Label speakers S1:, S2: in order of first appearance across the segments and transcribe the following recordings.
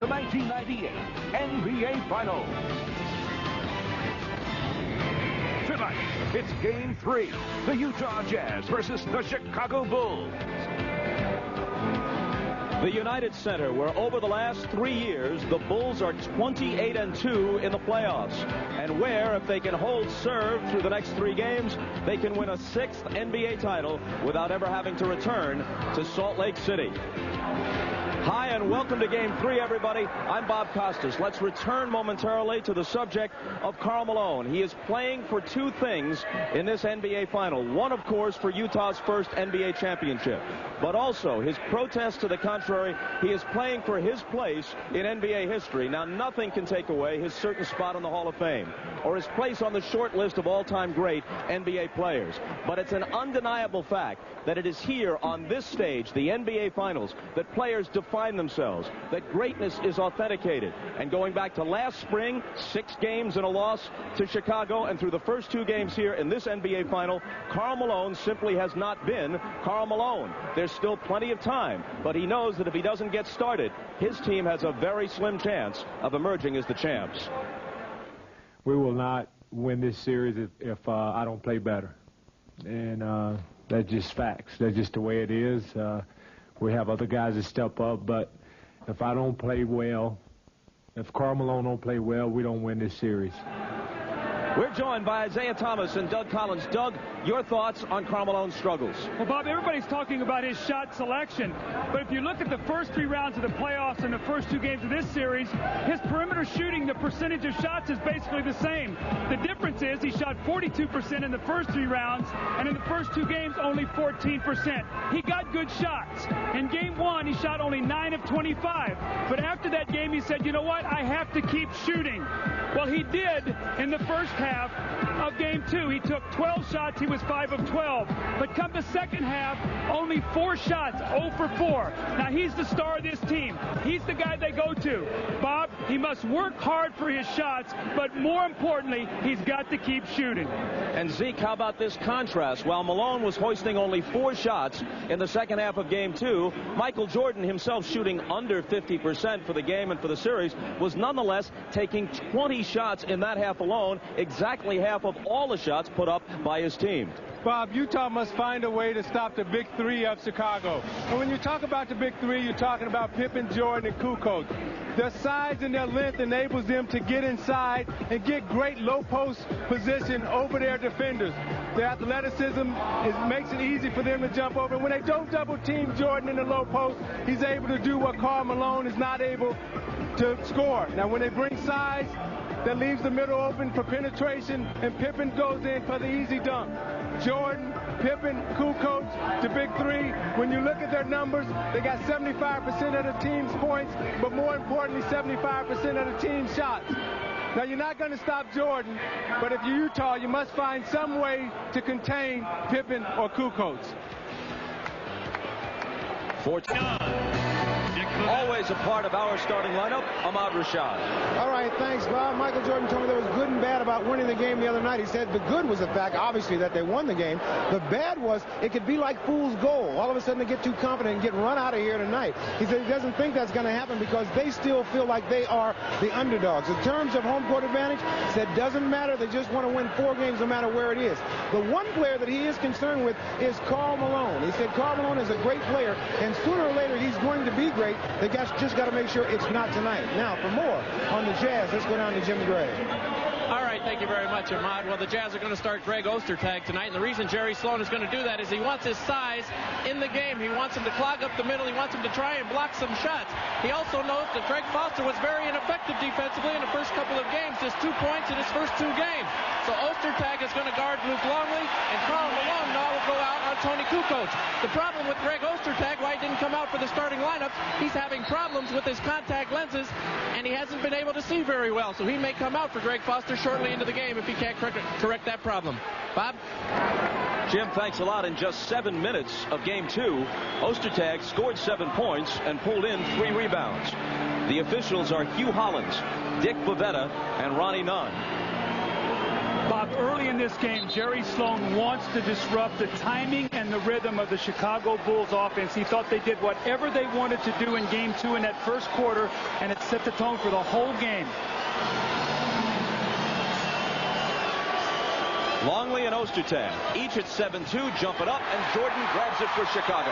S1: The 1998 NBA Finals. Tonight, it's Game 3. The Utah Jazz versus the Chicago Bulls.
S2: The United Center, where over the last 3 years, the Bulls are 28-2 in the playoffs. And where, if they can hold serve through the next 3 games, they can win a 6th NBA title without ever having to return to Salt Lake City. Hi, and welcome to Game 3, everybody. I'm Bob Costas. Let's return momentarily to the subject of Karl Malone. He is playing for 2 things in this NBA Final. One, of course, for Utah's first NBA championship. But also, his protest to the contrary, he is playing for his place in NBA history. Now, nothing can take away his certain spot in the Hall of Fame or his place on the short list of all-time great NBA players. But it's an undeniable fact that it is here on this stage, the NBA Finals, that players define themselves, that greatness is authenticated. And going back to last spring, 6 games and a loss to Chicago, and through the first 2 games here in this NBA Final, Karl Malone simply has not been Karl Malone. There's still plenty of time, but he knows that if he doesn't get started, his team has a very slim chance of emerging as the champs.
S3: We will not win this series if I don't play better. And that's just facts. That's just the way it is. We have other guys that step up, but if I don't play well, if Karl Malone don't play well, we don't win this series.
S2: We're joined by Isaiah Thomas and Doug Collins. Doug, your thoughts on Karl Malone's struggles?
S4: Well, Bob, everybody's talking about his shot selection, but if you look at the first 3 rounds of the playoffs and the first 2 games of this series, his perimeter shooting, the percentage of shots is basically the same. The difference is he shot 42% in the first 3 rounds, and in the first 2 games, only 14%. He got good shots. In Game 1, he shot only 9 of 25, but after that game, he said, you know what, I have to keep shooting. Well, he did in the first half of Game 2. He took 12 shots. He was 5 of 12. But come the second half, only 4 shots, 0 for 4. Now, he's the star of this team. He's the guy they go to. Bob, he must work hard for his shots, but more importantly, he's got to keep shooting.
S2: And Zeke, how about this contrast? While Malone was hoisting only 4 shots in the second half of Game 2, Michael Jordan, himself shooting under 50% for the game and for the series, was nonetheless taking 20 shots in that half alone, exactly half of all the shots put up by his team.
S3: Bob, Utah must find a way to stop the big 3 of Chicago. And when you talk about the big 3, you're talking about Pippen, Jordan, and Kukoc. Their size and their length enables them to get inside and get great low post position over their defenders. Their athleticism makes it easy for them to jump over. And when they don't double team Jordan in the low post, he's able to do what Karl Malone is not able to score. Now, when they bring size, that leaves the middle open for penetration, and Pippen goes in for the easy dunk. Jordan, Pippen, Kukoc, the big 3. When you look at their numbers, they got 75% of the team's points, but more importantly, 75% of the team's shots. Now, you're not going to stop Jordan, but if you're Utah, you must find some way to contain Pippen or Kukoc.
S2: Always a part of our starting lineup, Ahmad Rashad.
S5: All right, thanks, Bob. Michael Jordan told me there was good and bad about winning the game the other night. He said the good was the fact, obviously, that they won the game. The bad was it could be like fool's gold. All of a sudden they get too confident and get run out of here tonight. He said he doesn't think that's going to happen because they still feel like they are the underdogs. In terms of home court advantage, he said doesn't matter. They just want to win 4 games no matter where it is. The one player that he is concerned with is Karl Malone. He said Karl Malone is a great player, and sooner or later he's going to be great. They just got to make sure it's not tonight. Now, for more on the Jazz, let's go down to Jim Gray.
S6: All right, thank you very much, Ahmad. Well, the Jazz are going to start Greg Ostertag tonight, and the reason Jerry Sloan is going to do that is he wants his size in the game. He wants him to clog up the middle. He wants him to try and block some shots. He also knows that Greg Foster was very ineffective defensively in the first couple of games, just 2 points in his first 2 games. So Ostertag is going to guard Luke Longley, and Karl Malone now will go out on Tony Kukoc. The problem with Greg Ostertag, why he didn't come out for the starting lineup, he's having problems with his contact lenses, and he hasn't been able to see very well. So he may come out for Greg Foster shortly into the game if he can't correct that problem. Bob?
S2: Jim, thanks a lot. In just 7 minutes of Game 2, Ostertag scored 7 points and pulled in 3 rebounds. The officials are Hue Hollins, Dick Bavetta, and Ronnie Nunn.
S4: Bob, early in this game, Jerry Sloan wants to disrupt the timing and the rhythm of the Chicago Bulls offense. He thought they did whatever they wanted to do in game 2 in that first quarter, and it set the tone for the whole game.
S2: Longley and Ostertag, each at 7-2, jump it up, and Jordan grabs it for Chicago.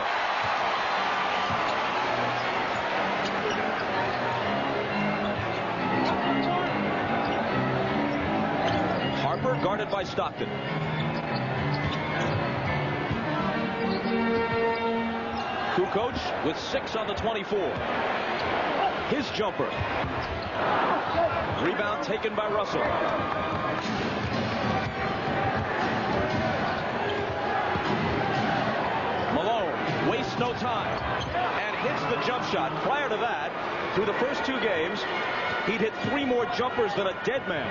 S2: Harper guarded by Stockton. Kukoc with 6 on the 24. His jumper. Rebound taken by Russell. Malone wastes no time and hits the jump shot. Prior to that, through the first 2 games, he'd hit 3 more jumpers than a dead man.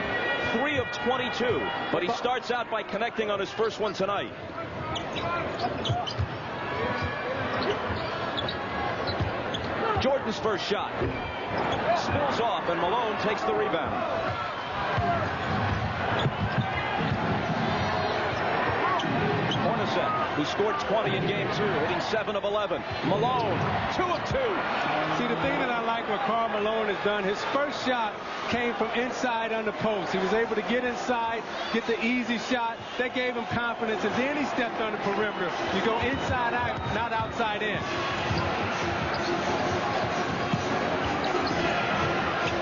S2: 3 of 22, but he starts out by connecting on his first one tonight. Jordan's first shot spills off, and Malone takes the rebound. Hornacek, who scored 20 in game 2, hitting 7 of 11. Malone, 2 of 2.
S3: See, the thing that I like what Karl Malone has done, his first shot came from inside on the post. He was able to get inside, get the easy shot. That gave him confidence, and then he stepped on the perimeter. You go inside out, not outside in.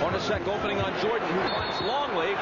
S2: Hornacek opening on Jordan, who finds Longley,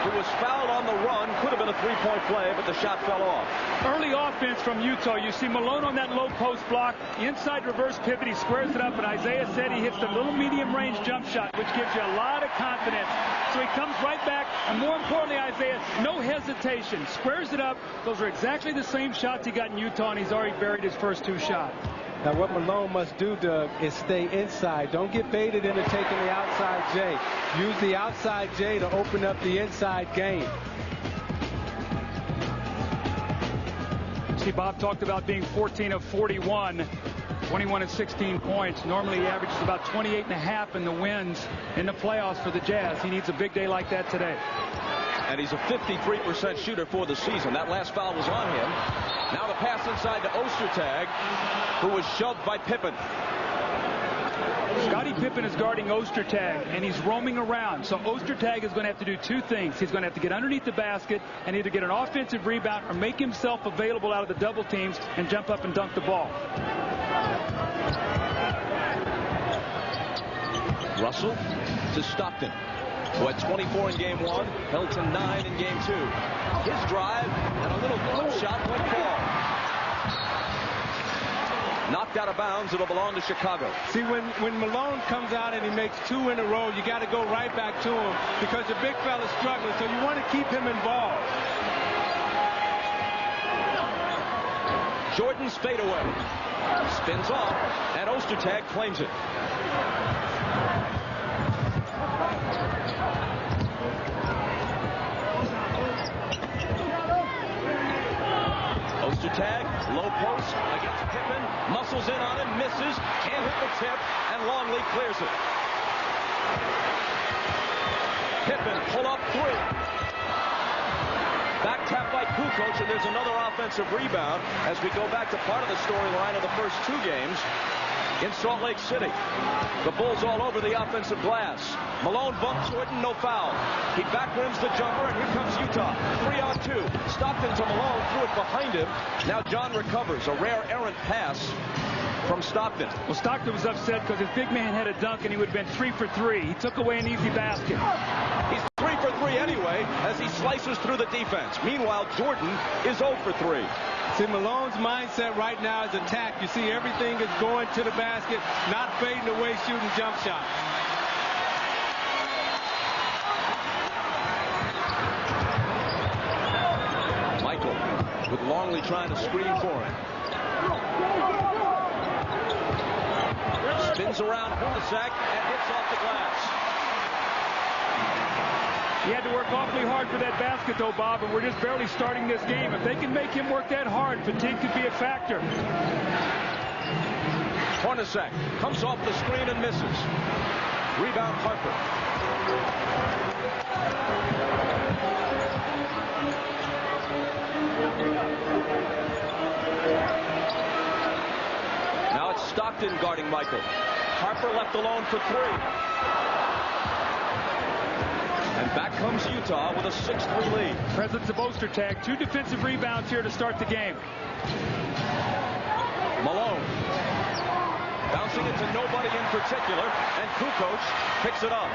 S2: who was fouled on the run. Could have been a 3-point play, but the shot fell off.
S4: Early offense from Utah. You see Malone on that low post block. Inside reverse pivot, he squares it up, and Isaiah said he hits the little medium range jump shot, which gives you a lot of confidence. So he comes right back, and more importantly, Isaiah, no hesitation. Squares it up. Those are exactly the same shots he got in Utah, and he's already buried his first 2 shots.
S3: Now, what Malone must do, Doug, is stay inside. Don't get baited into taking the outside J. Use the outside J to open up the inside game.
S4: See, Bob talked about being 14 of 41, 21 and 16 points. Normally he averages about 28.5 in the wins in the playoffs for the Jazz. He needs a big day like that today.
S2: And he's a 53% shooter for the season. That last foul was on him. Now the pass inside to Ostertag, who was shoved by Pippen.
S4: Scottie Pippen is guarding Ostertag, and he's roaming around. So Ostertag is going to have to do 2 things. He's going to have to get underneath the basket and either get an offensive rebound or make himself available out of the double teams and jump up and dunk the ball.
S2: Russell to Stockton, who had 24 in game 1, held to 9 in game 2. His drive and a little flip shot went far. Knocked out of bounds. It'll belong to Chicago.
S3: See, when Malone comes out and he makes 2 in a row, you got to go right back to him because the big fella's struggling, so you want to keep him involved.
S2: Jordan's fadeaway spins off, and Ostertag claims it. Ostertag, low post against Pippen, muscles in on him, misses, can't hit the tip, and Longley clears it. Pippen pull up 3. Back tap by Kukoc, and there's another offensive rebound as we go back to part of the storyline of the first 2 games in Salt Lake City. The Bulls all over the offensive glass. Malone bumps Jordan, no foul. He back rims the jumper, and here comes Utah. 3 on 2. Stockton to Malone, threw it behind him. Now John recovers. A rare errant pass from Stockton.
S4: Well, Stockton was upset because his big man had a dunk, and he would have been 3 for 3. He took away an easy basket.
S2: He's 3 for 3 anyway as he slices through the defense. Meanwhile, Jordan is 0 for 3.
S3: See, Malone's mindset right now is attack. You see everything is going to the basket, not fading away, shooting jump shots.
S2: Michael with Longley trying to screen for him. Spins around Hornacek and hits off the glass.
S4: He had to work awfully hard for that basket, though, Bob, and we're just barely starting this game. If they can make him work that hard, fatigue could be a factor.
S2: Hornacek comes off the screen and misses. Rebound Harper. Now it's Stockton guarding Michael. Harper left alone for three. And back comes Utah with a 6-3 lead.
S4: Presence of Ostertag. 2 defensive rebounds here to start the game.
S2: Malone bouncing it to nobody in particular, and Kukoc picks it up.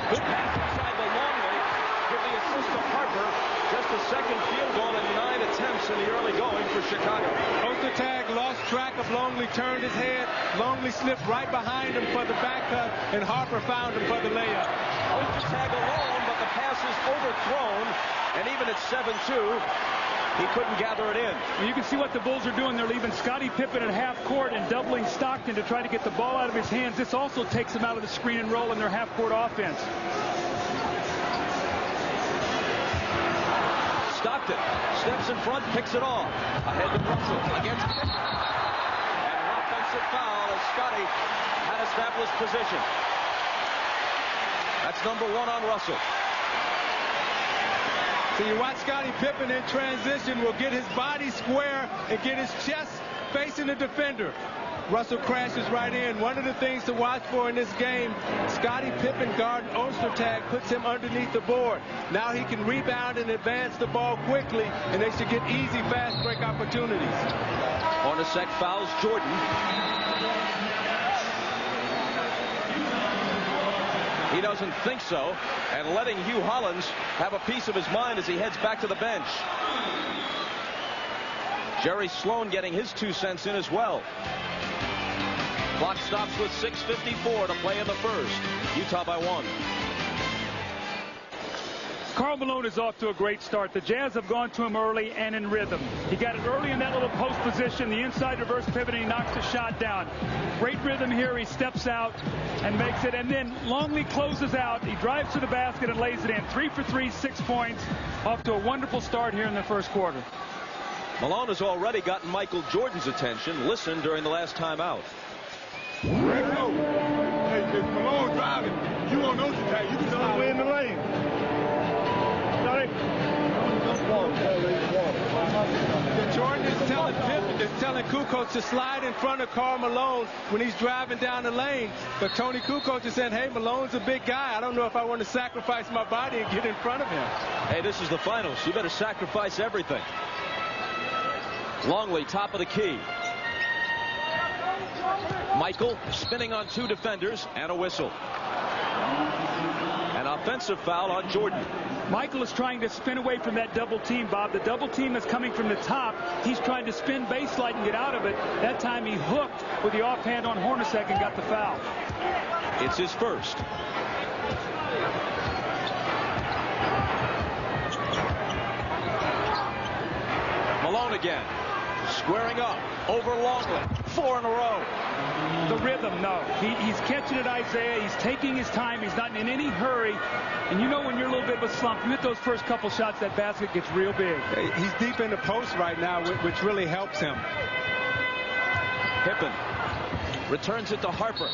S2: Good pass inside the long way. Give the assist to Harper. Just a second field goal in 9 attempts in the early going for Chicago.
S3: Ostertag lost track of Longley, turned his head. Longley slipped right behind him for the back cut, and Harper found him for the layup.
S2: Ostertag alone, but the pass is overthrown, and even at 7-2, he couldn't gather it in.
S4: You can see what the Bulls are doing. They're leaving Scottie Pippen at half court and doubling Stockton to try to get the ball out of his hands. This also takes him out of the screen and roll in their half court offense.
S2: Stockton steps in front, picks it off. Ahead to Russell against Pippen. And an offensive foul as Scottie had established position. That's number 1 on Russell.
S3: So you watch Scottie Pippen in transition will get his body square and get his chest facing the defender. Russell crashes right in. One of the things to watch for in this game, Scottie Pippen guarding Ostertag puts him underneath the board. Now he can rebound and advance the ball quickly, and they should get easy fast break opportunities.
S2: Hornacek fouls Jordan. He doesn't think so, and letting Hue Hollins have a piece of his mind as he heads back to the bench. Jerry Sloan getting his 2 cents in as well. Clock stops with 6:54 to play in the first. Utah by 1.
S4: Karl Malone is off to a great start. The Jazz have gone to him early and in rhythm. He got it early in that little post position, the inside reverse pivot, and he knocks the shot down. Great rhythm here. He steps out and makes it, and then Longley closes out. He drives to the basket and lays it in. 3 for 3, 6 points. Off to a wonderful start here in the first quarter.
S2: Malone has already gotten Michael Jordan's attention. Listen during the last timeout.
S7: Hey, Malone driving. You won't know the tag. You can stop way in the lane.
S3: Jordan is telling Kukoc to slide in front of Karl Malone when he's driving down the lane. But Tony Kukoc is saying, hey, Malone's a big guy. I don't know if I want to sacrifice my body and get in front of him.
S2: Hey, this is the finals. You better sacrifice everything. Longley, top of the key. Michael spinning on 2 defenders and a whistle. An offensive foul on Jordan.
S4: Michael is trying to spin away from that double team, Bob. The double team is coming from the top. He's trying to spin baseline and get out of it. That time he hooked with the offhand on Hornacek and got the foul.
S2: It's his first. Malone again. Squaring up over Longley. 4 in a row.
S4: The rhythm, no. He's catching it, Isaiah. He's taking his time. He's not in any hurry. And you know when you're a little bit of a slump, you hit those first couple shots, that basket gets real big.
S3: He's deep in the post right now, which really helps him.
S2: Pippen returns it to Harper,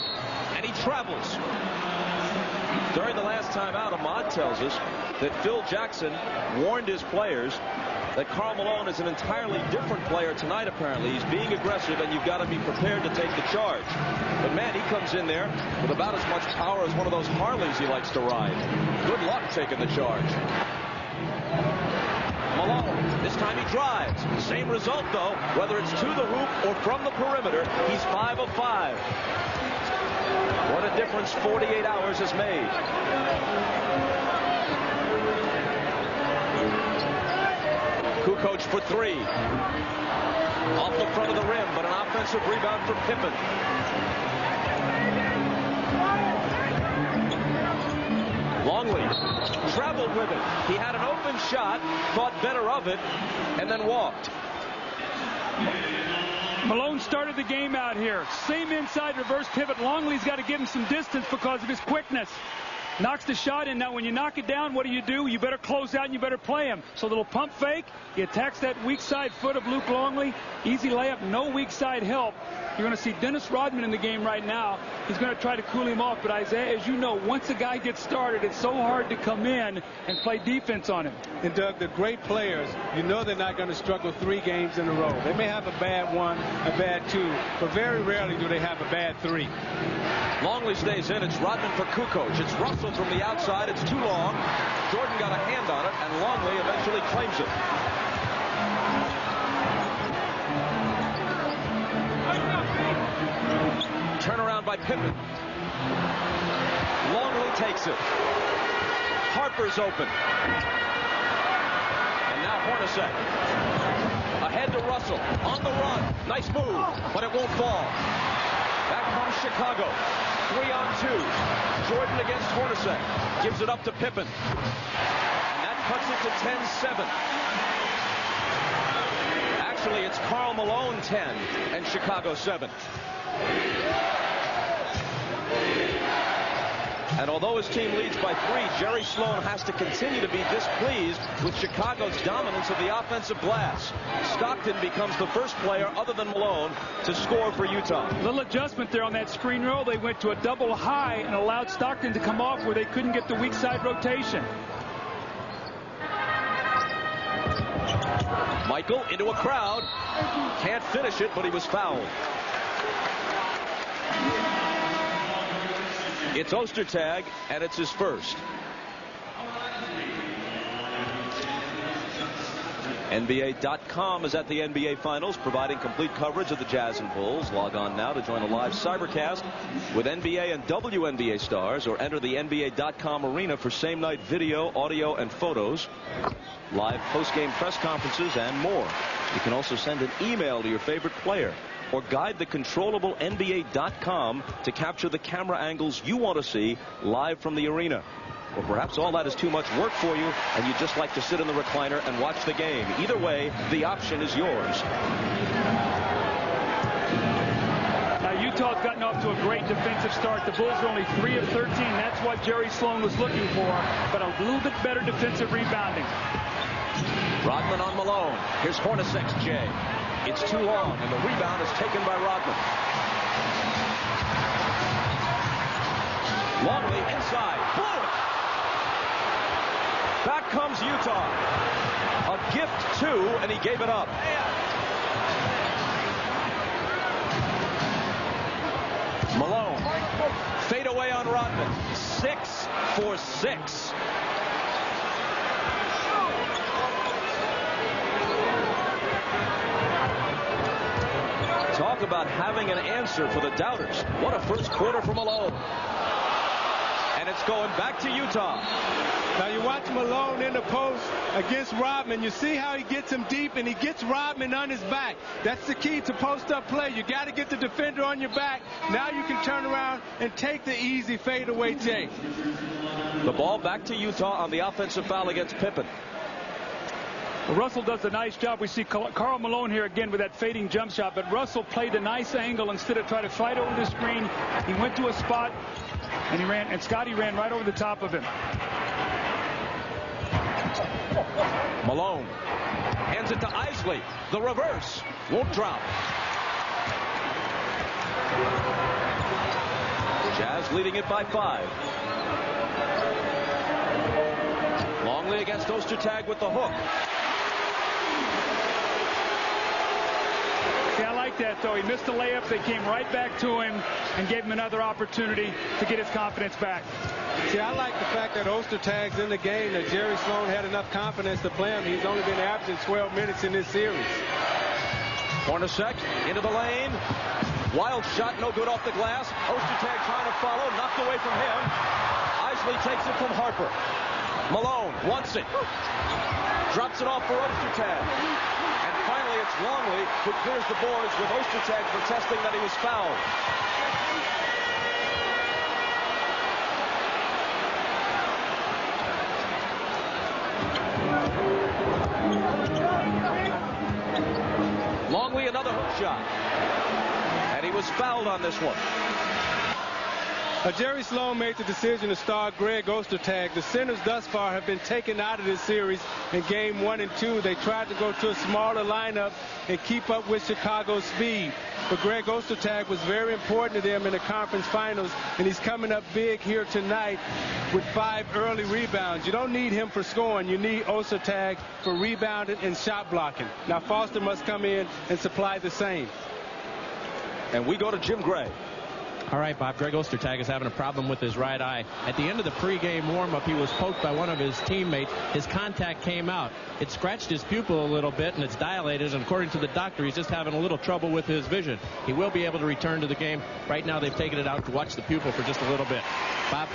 S2: and he travels. During the last time out, Ahmad tells us that Phil Jackson warned his players that Karl Malone is an entirely different player tonight, apparently. He's being aggressive, and you've got to be prepared to take the charge. But, man, he comes in there with about as much power as one of those Harleys he likes to ride. Good luck taking the charge. Malone, this time he drives. Same result, though. Whether it's to the hoop or from the perimeter, he's 5 of 5. What a difference 48 hours has made. Kukoc for 3. Off the front of the rim, but an offensive rebound from Pippen. Longley traveled with it. He had an open shot, thought better of it, and then walked.
S4: Malone started the game out here. Same inside reverse pivot. Longley's got to give him some distance because of his quickness. knocks the shot in. Now, when you knock it down, what do? You better close out and you better play him. So a little pump fake. He attacks that weak side foot of Luke Longley. Easy layup, no weak side help. You're going to see Dennis Rodman in the game right now. He's going to try to cool him off. But, Isaiah, as you know, once a guy gets started, it's so hard to come in and play defense on him.
S3: And, Doug, the great players, you know they're not going to struggle 3 games in a row. They may have a bad 1, a bad 2, but very rarely do they have a bad 3.
S2: Longley stays in. It's Rodman for Kukoc. It's Russell from the outside. It's too long. Jordan got a hand on it, and Longley eventually claims it. Turnaround by Pippen. Longley takes it. Harper's open. And now Hornacek. Ahead to Russell. On the run. Nice move, but it won't fall. Back comes Chicago. 3-on-2. Jordan against Hornacek. Gives it up to Pippen. And that cuts it to 10-7. Actually, it's Karl Malone 10 and Chicago 7. And although his team leads by 3, Jerry Sloan has to continue to be displeased with Chicago's dominance of the offensive glass. Stockton becomes the first player other than Malone to score for Utah.
S4: Little adjustment there on that screen roll. They went to a double high and allowed Stockton to come off where they couldn't get the weak side rotation.
S2: Michael into a crowd. Can't finish it, but he was fouled. It's Ostertag, and it's his first. NBA.com is at the NBA Finals, providing complete coverage of the Jazz and Bulls. Log on now to join a live cybercast with NBA and WNBA stars, or enter the NBA.com arena for same-night video, audio, and photos, live post-game press conferences, and more. You can also send an email to your favorite player, or guide the controllable NBA.com to capture the camera angles you want to see live from the arena. Or perhaps all that is too much work for you and you'd just like to sit in the recliner and watch the game. Either way, the option is yours.
S4: Now, Utah's gotten off to a great defensive start. The Bulls are only 3 of 13. That's what Jerry Sloan was looking for, but a little bit better defensive rebounding.
S2: Rodman on Malone. Here's Hornacek's J. It's too long, and the rebound is taken by Rodman. Longley inside. Blew it. Back comes Utah. A gift, too, and he gave it up. Malone. Fade away on Rodman. 6 for 6. Talk about having an answer for the doubters. What a first quarter for Malone. And it's going back to Utah.
S3: Now you watch Malone in the post against Rodman. You see how he gets him deep, and he gets Rodman on his back. That's the key to post-up play. You got to get the defender on your back. Now you can turn around and take the easy fadeaway J.
S2: The ball back to Utah on the offensive foul against Pippen.
S4: Well, Russell does a nice job. We see Karl Malone here again with that fading jump shot, but Russell played a nice angle instead of trying to fight over the screen. He went to a spot, and he ran, and Scottie ran right over the top of him.
S2: Malone hands it to Isley. The reverse won't drop. Jazz leading it by 5. Longley against Ostertag with the hook.
S4: See, I like that, though. He missed the layup. They came right back to him and gave him another opportunity to get his confidence back.
S3: See, I like the fact that Ostertag's in the game, that Jerry Sloan had enough confidence to play him. He's only been averaging 12 minutes in this series.
S2: Hornacek into the lane. Wild shot, no good off the glass. Ostertag trying to follow, knocked away from him. Isley takes it from Harper. Malone wants it. Drops it off for Ostertag. And finally, it's Longley who clears the boards with Ostertag protesting that he was fouled. Longley another hook shot. And he was fouled on this one.
S3: Jerry Sloan made the decision to start Greg Ostertag. The centers thus far have been taken out of this series in game 1 and 2. They tried to go to a smaller lineup and keep up with Chicago's speed. But Greg Ostertag was very important to them in the conference finals, and he's coming up big here tonight with 5 early rebounds. You don't need him for scoring. You need Ostertag for rebounding and shot blocking. Now Foster must come in and supply the same.
S2: And we go to Jim Gray.
S6: All right, Bob, Greg Ostertag is having a problem with his right eye. At the end of the pregame warm-up, he was poked by one of his teammates. His contact came out. It scratched his pupil a little bit, and it's dilated. And according to the doctor, he's just having a little trouble with his vision. He will be able to return to the game. Right now, they've taken it out to watch the pupil for just a little bit. Bob?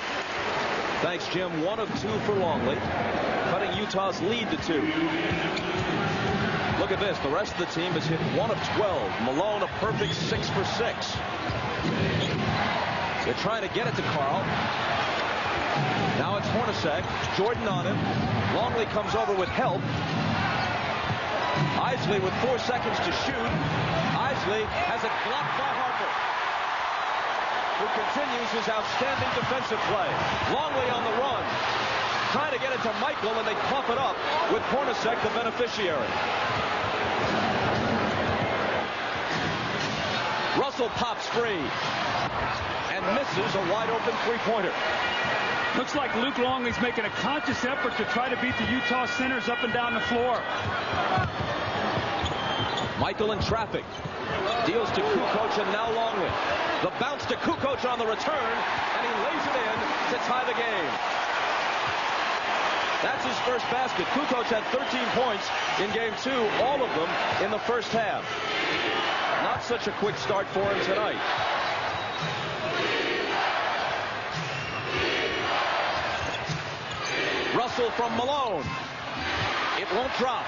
S2: Thanks, Jim. 1 of 2 for Longley, cutting Utah's lead to 2. Look at this. The rest of the team has hit 1 of 12. Malone a perfect 6 for 6. They're trying to get it to Carl. Now it's Hornacek. Jordan on him. Longley comes over with help. Isley with 4 seconds to shoot. Isley has it blocked by Harper, who continues his outstanding defensive play. Longley on the run, trying to get it to Michael, and they cough it up with Hornacek the beneficiary. Russell pops free and misses a wide-open three-pointer.
S4: Looks like Luke Longley's making a conscious effort to try to beat the Utah centers up and down the floor.
S2: Michael in traffic. Deals to Kukoc and now Longley. The bounce to Kukoc on the return, and he lays it in to tie the game. That's his first basket. Kukoc had 13 points in game 2, all of them in the first half. Not such a quick start for him tonight. Russell from Malone. It won't drop.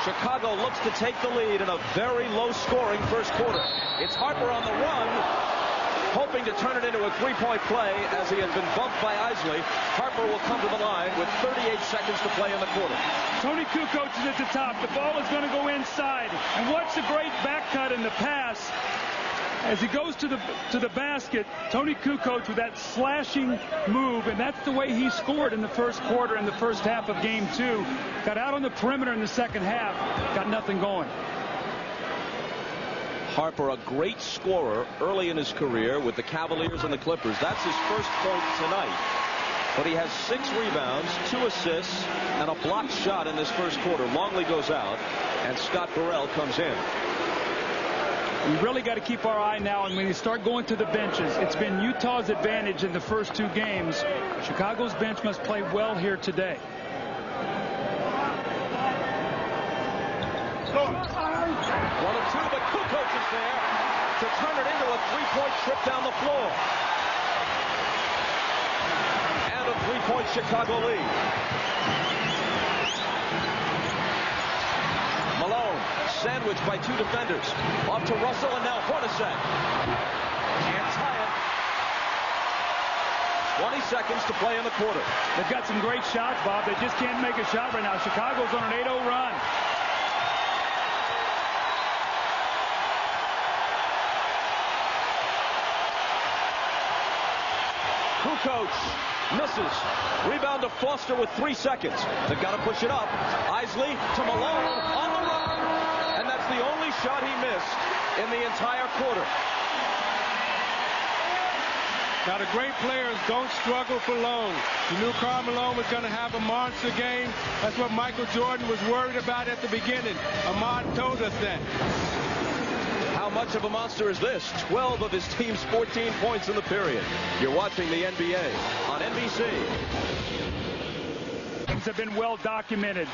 S2: Chicago looks to take the lead in a very low-scoring first quarter. It's Harper on the run, hoping to turn it into a three-point play as he had been bumped by Isley. Harper will come to the line with 38 seconds to play in the quarter.
S4: Tony Kukoc is at the top. The ball is going to go inside. And watch the great back cut in the pass. As he goes to the basket, Tony Kukoc with that slashing move, and that's the way he scored in the first quarter in the first half of game 2. Got out on the perimeter in the second half, got nothing going.
S2: Harper, a great scorer early in his career with the Cavaliers and the Clippers. That's his first point tonight. But he has 6 rebounds, 2 assists, and a blocked shot in this first quarter. Longley goes out, and Scott Burrell comes in.
S4: We really got to keep our eye now, and when you start going to the benches, it's been Utah's advantage in the first 2 games. Chicago's bench must play well here today.
S2: One of 2, but Kukoc is there to turn it into a three-point trip down the floor. And a three-point Chicago lead. Malone, sandwiched by 2 defenders. Off to Russell, and now Hornacek. Can't tie it. 20 seconds to play in the quarter.
S4: They've got some great shots, Bob. They just can't make a shot right now. Chicago's on an 8-0 run.
S2: Kukoc misses. Rebound to Foster with 3 seconds. They've got to push it up. Isley to Malone on the run. And that's the only shot he missed in the entire quarter.
S3: Now the great players don't struggle for long. You knew Karl Malone was going to have a monster game. That's what Michael Jordan was worried about at the beginning. Ahmad told us that.
S2: How much of a monster is this? 12 of his team's 14 points in the period. You're watching the NBA on NBC.
S4: Have been well documented,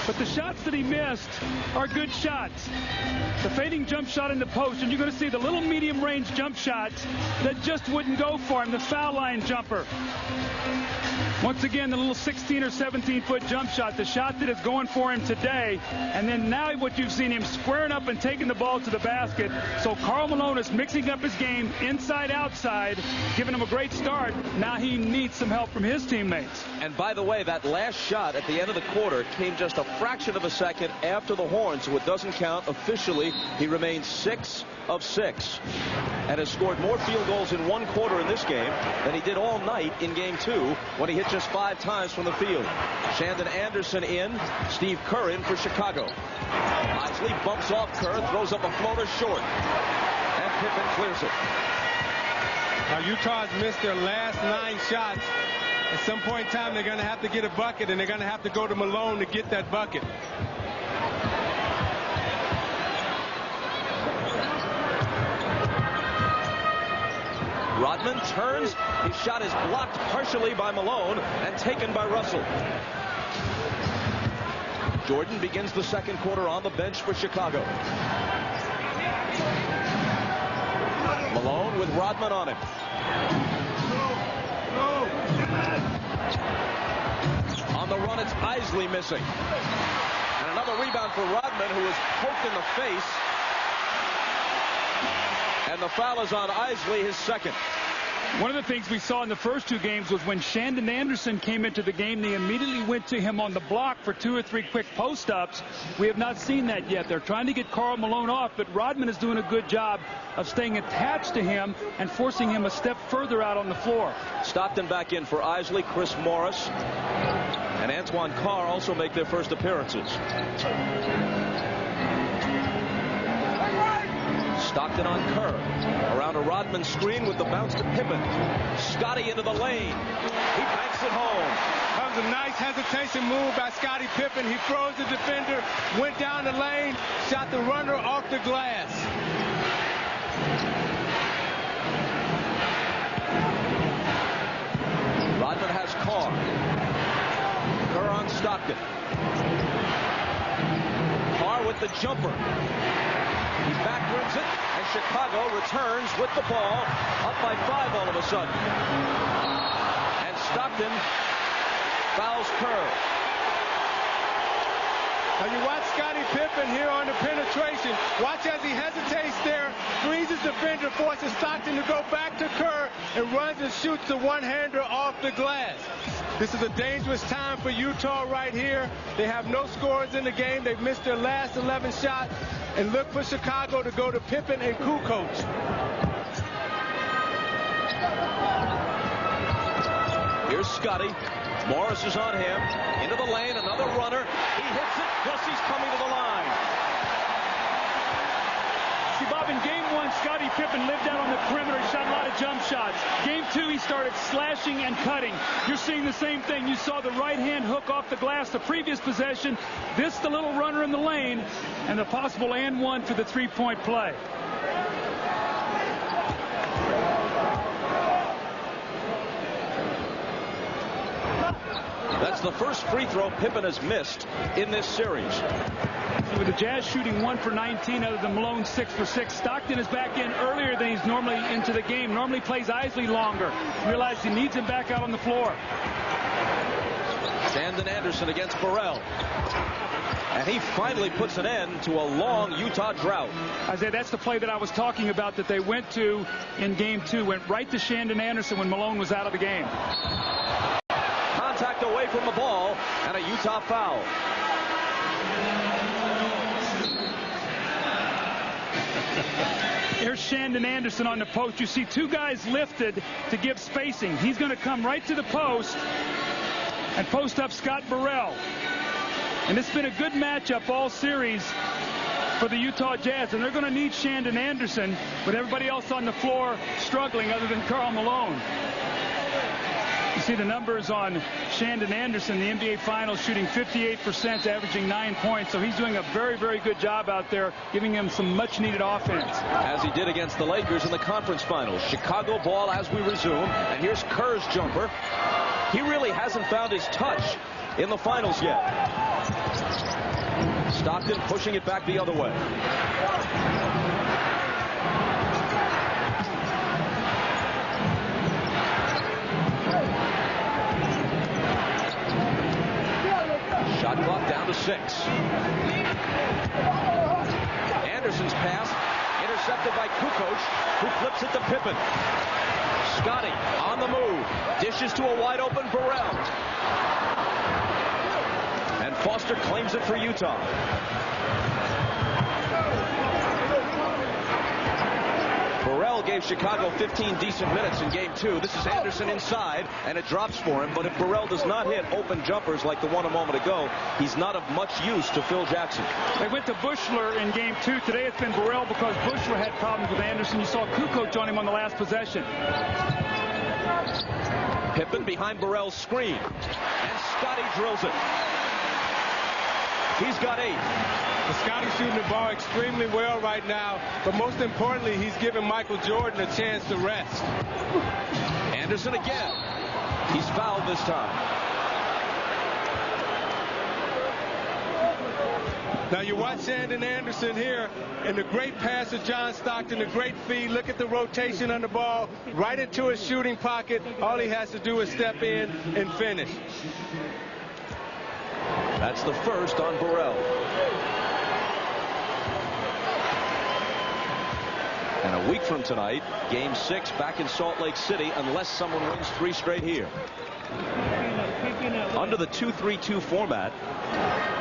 S4: but the shots that he missed are good shots. The fading jump shot in the post, and you're going to see the little medium range jump shots that just wouldn't go for him. The foul line jumper. Once again, the little 16 or 17-foot jump shot, the shot that is going for him today. And then now what you've seen him squaring up and taking the ball to the basket. So Karl Malone is mixing up his game inside, outside, giving him a great start. Now he needs some help from his teammates.
S2: And by the way, that last shot at the end of the quarter came just a fraction of a second after the horn, so it doesn't count officially. He remains 6 of 6 and has scored more field goals in one quarter in this game than he did all night in game 2 when he hit just 5 times from the field. Shandon Anderson in, Steve Kerr in for Chicago. Isley bumps off Kerr, throws up a floater short, and Pippen clears it.
S3: Now Utah has missed their last 9 shots. At some point in time, they're going to have to get a bucket, and they're going to have to go to Malone to get that bucket.
S2: Rodman turns. His shot is blocked partially by Malone and taken by Russell. Jordan begins the second quarter on the bench for Chicago. Malone with Rodman on him. On the run, it's Isley missing. And another rebound for Rodman, who was poked in the face. And the foul is on Isley, his second.
S4: One of the things we saw in the first 2 games was when Shandon Anderson came into the game, they immediately went to him on the block for 2 or 3 quick post-ups. We have not seen that yet. They're trying to get Karl Malone off, but Rodman is doing a good job of staying attached to him and forcing him a step further out on the floor. Stockton back in for Isley. Chris Morris and Antoine Carr also make their first appearances. Stockton on Kerr. Around a Rodman screen with the bounce to Pippen. Scottie into the lane. He banks it home.
S3: That was a nice hesitation move by Scottie Pippen. He froze the defender, went down the lane, shot the runner off the glass.
S2: Rodman has Carr. Kerr on Stockton. Carr with the jumper. He backwards it, and Chicago returns with the ball, up by 5 all of a sudden. And Stockton fouls Kerr.
S3: Now you watch Scottie Pippen here on the penetration. Watch as he hesitates there, freezes the defender, forces Stockton to go back to Kerr, and runs and shoots the one-hander off the glass. This is a dangerous time for Utah right here. They have no scorers in the game. They've missed their last 11 shots. And look for Chicago to go to Pippen and Kukoc.
S2: Here's Scottie. Morris is on him. Into the lane, another runner. He hits it, plus he's coming to the line.
S4: See, Bob, in game 1, Scottie Pippen lived out on the perimeter, shot a lot of jump shots. Game 2, he started slashing and cutting. You're seeing the same thing. You saw the right-hand hook off the glass the previous possession. This, the little runner in the lane, and the possible and one for the three-point play.
S2: That's the first free throw Pippen has missed in this series.
S4: With the Jazz shooting 1 for 19, other than Malone 6 for 6. Stockton is back in earlier than he's normally into the game. Normally plays Isley longer. Realized he needs him back out on the floor.
S2: Shandon Anderson against Burrell. And he finally puts an end to a long Utah drought.
S4: Isaiah, that's the play that I was talking about that they went to in game 2. Went right to Shandon Anderson when Malone was out of the game.
S2: Contact away from the ball and a Utah foul.
S4: Here's Shandon Anderson on the post. You see 2 guys lifted to give spacing. He's going to come right to the post and post up Scott Burrell. And it's been a good matchup all series for the Utah Jazz, and they're going to need Shandon Anderson with everybody else on the floor struggling other than Karl Malone. You see the numbers on Shandon Anderson, the NBA Finals, shooting 58%, averaging 9 points. So he's doing a very, very good job out there, giving him some much-needed offense.
S2: As he did against the Lakers in the conference finals. Chicago ball as we resume. And here's Kerr's jumper. He really hasn't found his touch in the finals yet. Stockton pushing it back the other way. Shot clock down to 6. Anderson's pass intercepted by Kukoc, who flips it to Pippen. Scottie on the move, dishes to a wide open Burrell. And Foster claims it for Utah. Burrell gave Chicago 15 decent minutes in game 2. This is Anderson inside, and it drops for him. But if Burrell does not hit open jumpers like the one a moment ago, he's not of much use to Phil Jackson.
S4: They went to Bushler in game 2. Today it's been Burrell because Bushler had problems with Anderson. You saw Kukoc on him on the last possession.
S2: Pippen behind Burrell's screen, and Scottie drills it. He's got 8.
S3: Scottie's shooting the ball extremely well right now, but most importantly, he's giving Michael Jordan a chance to rest.
S2: Anderson again. He's fouled this time.
S3: Now you watch Shandon Anderson here, and the great pass of John Stockton, the great feed. Look at the rotation on the ball, right into his shooting pocket. All he has to do is step in and finish.
S2: That's the first on Burrell. And a week from tonight, game 6 back in Salt Lake City, unless someone wins 3 straight here. Under the 2-3-2 format,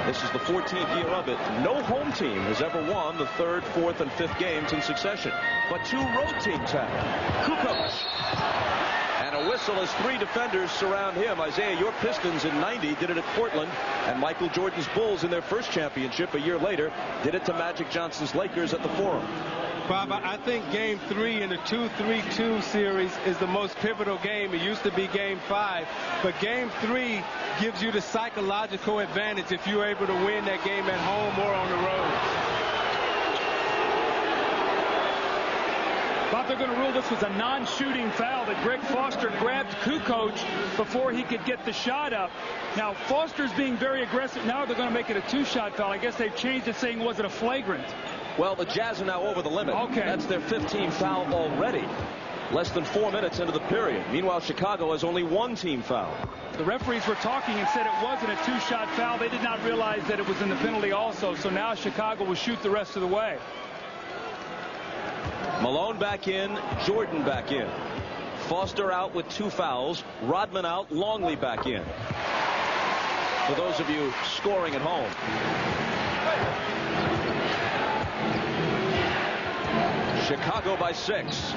S2: this is the 14th year of it. No home team has ever won the 3rd, 4th, and 5th games in succession, but 2 road teams have. Kukoc. And a whistle as 3 defenders surround him. Isaiah, your Pistons in '90 did it at Portland, and Michael Jordan's Bulls in their first championship a year later did it to Magic Johnson's Lakers at the Forum.
S3: Bob, I think game 3 in the 2-3-2 series is the most pivotal game. It used to be game 5, but game 3 gives you the psychological advantage if you're able to win that game at home or on the road.
S4: Bob, they're going to rule this was a non-shooting foul, that Greg Foster grabbed Kukoc before he could get the shot up. Now, Foster's being very aggressive. Now they're going to make it a 2-shot foul. I guess they've changed it, saying was it a flagrant.
S2: Well, the Jazz are now over the limit.
S4: Okay.
S2: That's their 15th foul already. Less than 4 minutes into the period. Meanwhile, Chicago has only 1 team foul.
S4: The referees were talking and said it wasn't a 2-shot foul. They did not realize that it was in the penalty also. So now Chicago will shoot the rest of the way.
S2: Malone back in, Jordan back in. Foster out with 2 fouls. Rodman out, Longley back in. For those of you scoring at home. Chicago by 6.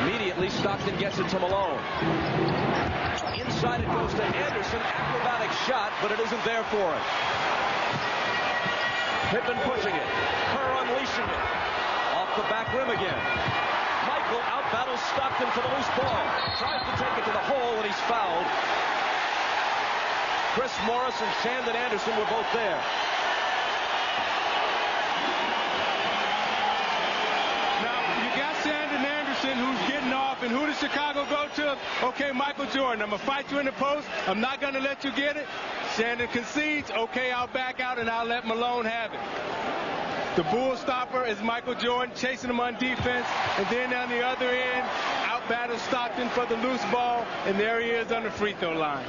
S2: Immediately, Stockton gets it to Malone. Inside it goes to Anderson. Acrobatic shot, but it isn't there for him. Pippen pushing it. Kerr unleashing it. Off the back rim again. Michael out-battles Stockton for the loose ball. Tries to take it to the hole, and he's fouled. Chris Morris and Shandon Anderson were both there.
S3: Who's getting off, and who does Chicago go to? Okay, Michael Jordan, I'm going to fight you in the post. I'm not going to let you get it. Shandon concedes. Okay, I'll back out, and I'll let Malone have it. The bull stopper is Michael Jordan chasing him on defense, and then on the other end, out battles Stockton for the loose ball, and there he is on the free throw line.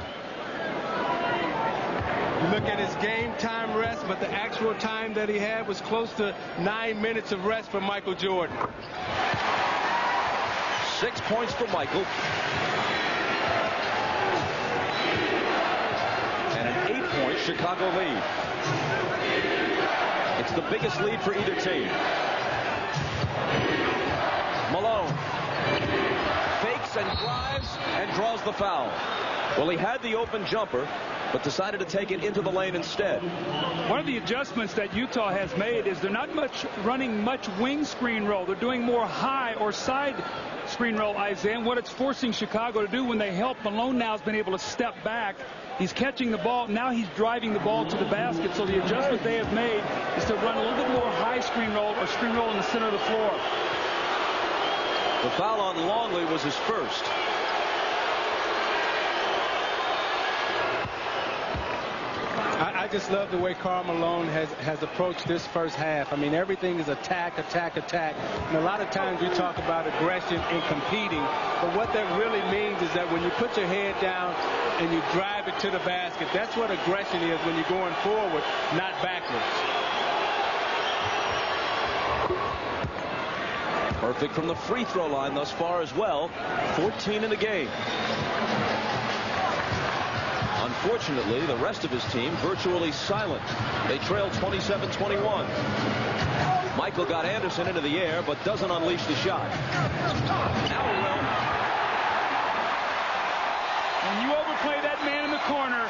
S3: Look at his game time rest, but the actual time that he had was close to 9 minutes of rest for Michael Jordan.
S2: 6 points for Michael. And an 8-point Chicago lead. It's the biggest lead for either team. Malone fakes and drives and draws the foul. Well, he had the open jumper, but decided to take it into the lane instead.
S4: One of the adjustments that Utah has made is they're not running much wing screen roll. They're doing more high or side screen roll, Isaiah. And what it's forcing Chicago to do when they help, Malone now has been able to step back. He's catching the ball. Now he's driving the ball to the basket. So the adjustment they have made is to run a little bit more high screen roll or screen roll in the center of the floor.
S2: The foul on Longley was his first.
S3: I just love the way Karl Malone has approached this first half. I mean, everything is attack, attack, attack. And a lot of times we talk about aggression and competing, but what that really means is that when you put your head down and you drive it to the basket, that's what aggression is when you're going forward, not backwards.
S2: Perfect from the free throw line thus far as well. 14 in the game. Unfortunately, the rest of his team virtually silent. They trail 27-21. Michael got Anderson into the air, but doesn't unleash the shot. Now he will.
S4: When you overplay that man in the corner,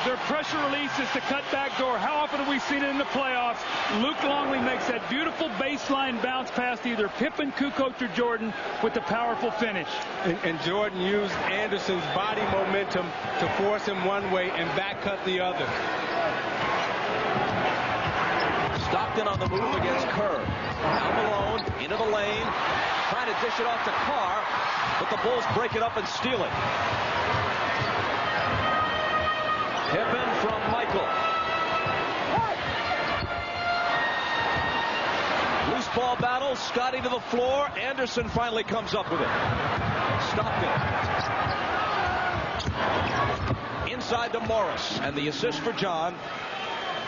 S4: their pressure release is to cut back door. How often have we seen it in the playoffs? Luke Longley makes that beautiful baseline bounce pass to either Pippen, Kukoc, or Jordan with the powerful finish.
S3: And Jordan used Anderson's body momentum to force him one way and back cut the other.
S2: Stockton on the move against Kerr. Now Malone into the lane, trying to dish it off to Carr, but the Bulls break it up and steal it. Pippen from Michael. Loose ball battle. Scottie to the floor. Anderson finally comes up with it. Stockton. Inside to Morris. And the assist for John.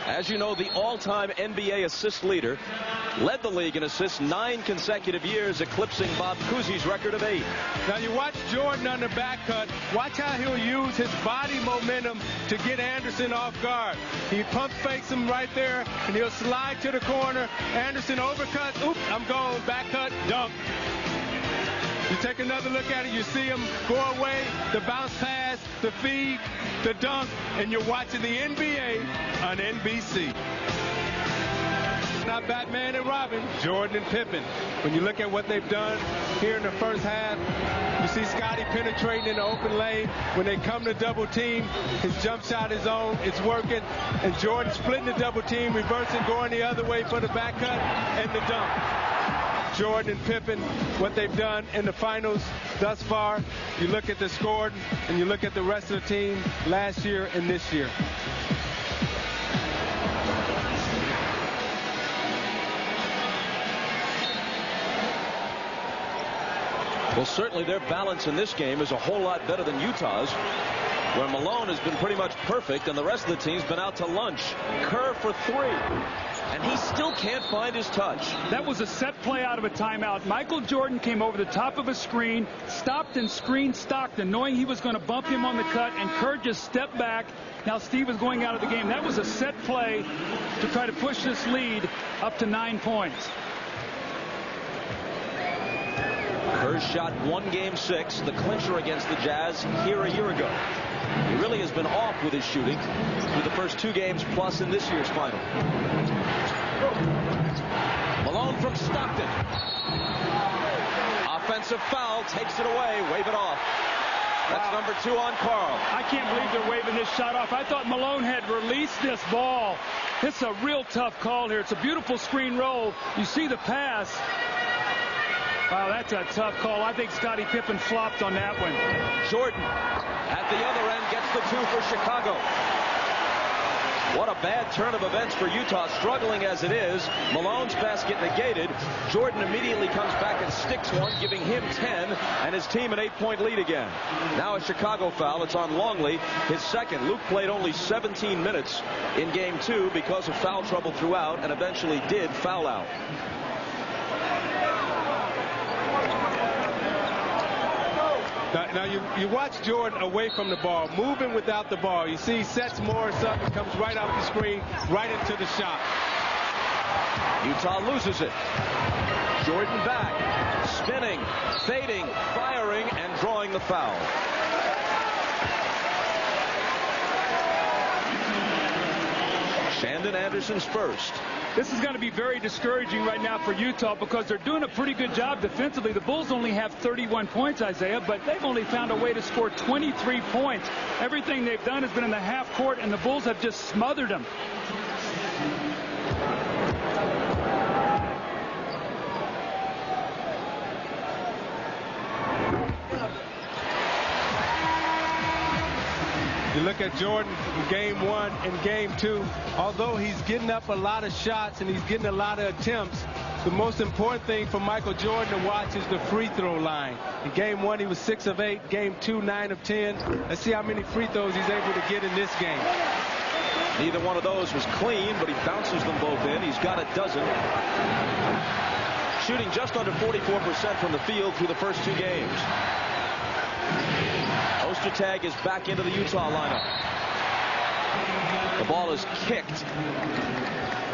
S2: As you know, the all-time NBA assist leader. Led the league in assists 9 consecutive years, eclipsing Bob Cousy's record of 8.
S3: Now you watch Jordan on the back cut. Watch how he'll use his body momentum to get Anderson off guard. He pump fakes him right there, and he'll slide to the corner. Anderson overcuts. Oops, I'm going. Back cut, dunk. You take another look at it, you see him go away, the bounce pass, the feed, the dunk, and you're watching the NBA on NBC. Not Batman and Robin, Jordan and Pippen. When you look at what they've done here in the first half, you see Scottie penetrating in the open lane. When they come to double team, his jump shot is on, it's working, and Jordan splitting the double team, reversing, going the other way for the back cut and the dunk. Jordan and Pippen, what they've done in the finals thus far, you look at the score and you look at the rest of the team last year and this year.
S2: Well, certainly their balance in this game is a whole lot better than Utah's, where Malone has been pretty much perfect and the rest of the team's been out to lunch. Kerr for 3, and he still can't find his touch.
S4: That was a set play out of a timeout. Michael Jordan came over the top of a screen, stopped and screened Stockton, knowing he was going to bump him on the cut, and Kerr just stepped back. Now Steve is going out of the game. That was a set play to try to push this lead up to 9 points.
S2: Kerr's shot won Game 6, the clincher against the Jazz here a year ago. He really has been off with his shooting through the first 2 games plus in this year's final. Malone from Stockton. Offensive foul, takes it away, wave it off. That's number 2 on Karl.
S4: I can't believe they're waving this shot off. I thought Malone had released this ball. It's a real tough call here. It's a beautiful screen roll. You see the pass. Wow, that's a tough call. I think Scottie Pippen flopped on that one.
S2: Jordan at the other end gets the 2 for Chicago. What a bad turn of events for Utah, struggling as it is. Malone's basket negated. Jordan immediately comes back and sticks one, giving him 10, and his team an 8-point lead again. Now a Chicago foul. It's on Longley, his second. Luke played only 17 minutes in Game 2 because of foul trouble throughout, and eventually did foul out.
S3: Now you watch Jordan away from the ball, moving without the ball. You see he sets Morris up and comes right off the screen, right into the shot.
S2: Utah loses it. Jordan back, spinning, fading, firing, and drawing the foul. Shandon Anderson's first.
S4: This is going to be very discouraging right now for Utah because they're doing a pretty good job defensively. The Bulls only have 31 points, Isaiah, but they've only found a way to score 23 points. Everything they've done has been in the half court, and the Bulls have just smothered them.
S3: You look at Jordan in game 1 and game 2, although he's getting up a lot of shots and he's getting a lot of attempts, the most important thing for Michael Jordan to watch is the free throw line. In game 1, he was 6 of 8. Game 2, 9 of 10. Let's see how many free throws he's able to get in this game.
S2: Neither one of those was clean, but he bounces them both in. He's got a dozen. Shooting just under 44% from the field through the first 2 games. Ostertag is back into the Utah lineup. The ball is kicked,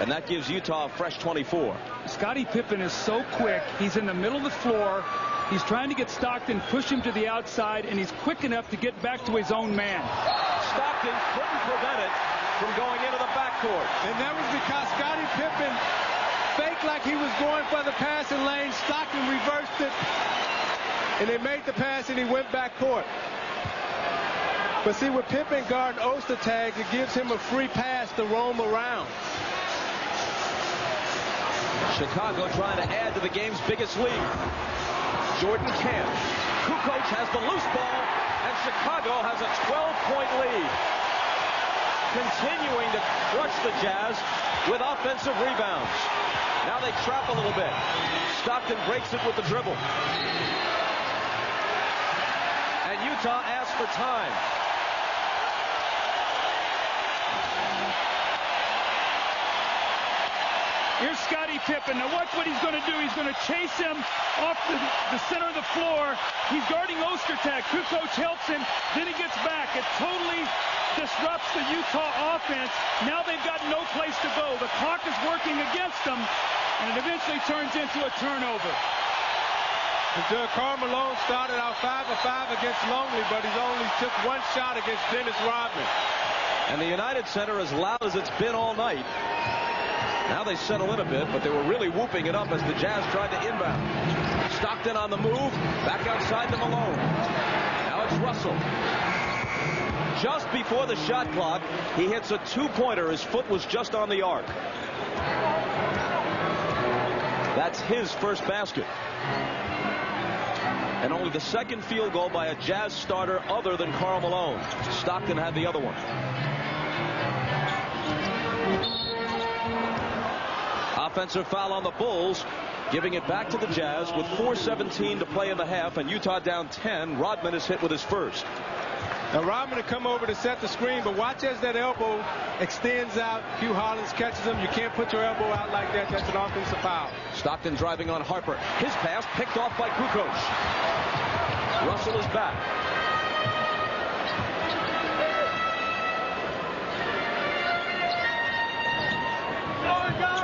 S2: and that gives Utah a fresh 24.
S4: Scottie Pippen is so quick. He's in the middle of the floor. He's trying to get Stockton, push him to the outside, and he's quick enough to get back to his own man.
S2: Stockton couldn't prevent it from going into the backcourt.
S3: And that was because Scottie Pippen faked like he was going for the passing lane. Stockton reversed it, and they made the pass, and he went backcourt. But see, with Pippen guarding Ostertag, it gives him a free pass to roam around.
S2: Chicago trying to add to the game's biggest lead. Jordan can't. Kukoc has the loose ball, and Chicago has a 12-point lead. Continuing to crush the Jazz with offensive rebounds. Now they trap a little bit. Stockton breaks it with the dribble. And Utah asks for time.
S4: Here's Scottie Pippen. Now watch what he's going to do. He's going to chase him off the center of the floor. He's guarding Ostertag. Kukoc helps him. Then he gets back. It totally disrupts the Utah offense. Now they've got no place to go. The clock is working against them, and it eventually turns into a turnover.
S3: Karl Malone started out 5 of 5 against Longley, but he only took 1 shot against Dennis Rodman.
S2: And the United Center, as loud as it's been all night, now they settle in a bit, but they were really whooping it up as the Jazz tried to inbound. Stockton on the move, back outside to Malone. Now it's Russell. Just before the shot clock, he hits a 2-pointer. His foot was just on the arc. That's his first basket. And only the second field goal by a Jazz starter other than Karl Malone. Stockton had the other one. Offensive foul on the Bulls, giving it back to the Jazz with 4:17 to play in the half, and Utah down 10. Rodman is hit with his first.
S3: Now Rodman to come over to set the screen, but watch as that elbow extends out. Hue Hollins catches him. You can't put your elbow out like that. That's an offensive foul.
S2: Stockton driving on Harper. His pass picked off by Kukoc. Russell is back.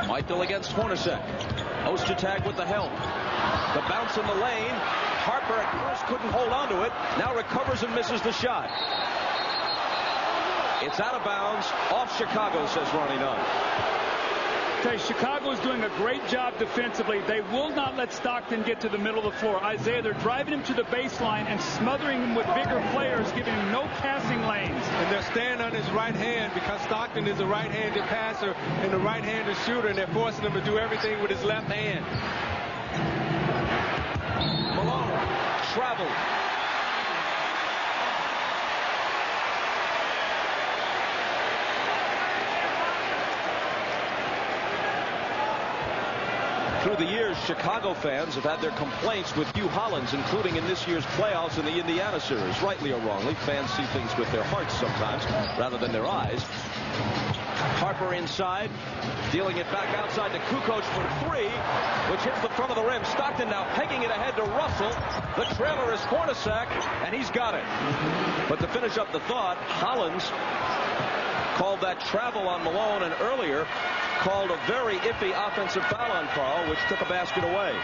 S2: Michael against Hornacek. Ostertag with the help. The bounce in the lane. Harper at first couldn't hold on to it. Now recovers and misses the shot. It's out of bounds. Off Chicago, says Ronnie Nunn.
S4: Okay, Chicago is doing a great job defensively. They will not let Stockton get to the middle of the floor. Isaiah, they're driving him to the baseline and smothering him with bigger players, giving him no passing lanes.
S3: And they're staying on his right hand because Stockton is a right-handed passer and a right-handed shooter, and they're forcing him to do everything with his left hand.
S2: Malone traveled. Through the years, Chicago fans have had their complaints with Hue Hollins, including in this year's playoffs in the Indiana series. Rightly or wrongly, fans see things with their hearts sometimes rather than their eyes. Harper inside, dealing it back outside to Kukoc for 3, which hits the front of the rim. Stockton now pegging it ahead to Russell. The trailer is Hornacek, and he's got it. But to finish up the thought, Hollins called that travel on Malone, and earlier called a very iffy offensive foul on Karl, which took a basket away.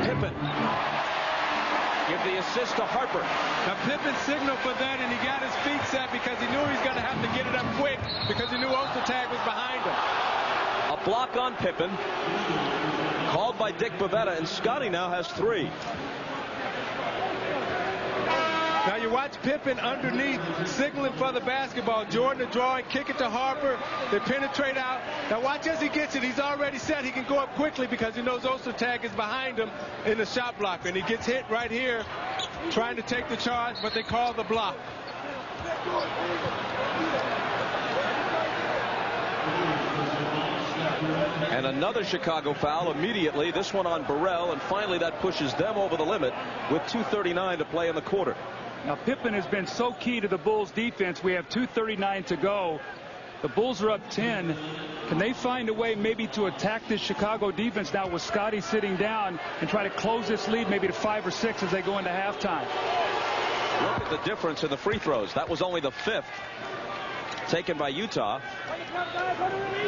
S2: Pippen give the assist to Harper.
S3: Now Pippen signaled for that, and he got his feet set because he knew he was going to have to get it up quick because he knew Ostertag was behind him.
S2: A block on Pippen, called by Bavetta, and Scottie now has 3.
S3: Now you watch Pippen underneath, signaling for the basketball. Jordan to draw and kick it to Harper. They penetrate out. Now watch as he gets it. He's already set. He can go up quickly because he knows Ostertag is behind him in the shot block. And he gets hit right here trying to take the charge, but they call the block.
S2: And another Chicago foul immediately, this one on Burrell, and finally that pushes them over the limit with 2:39 to play in the quarter.
S4: Now Pippen has been so key to the Bulls defense. We have 2:39 to go. The Bulls are up 10. Can they find a way maybe to attack this Chicago defense now with Scottie sitting down and try to close this lead maybe to 5 or 6 as they go into halftime?
S2: Look at the difference in the free throws. That was only the 5th taken by Utah.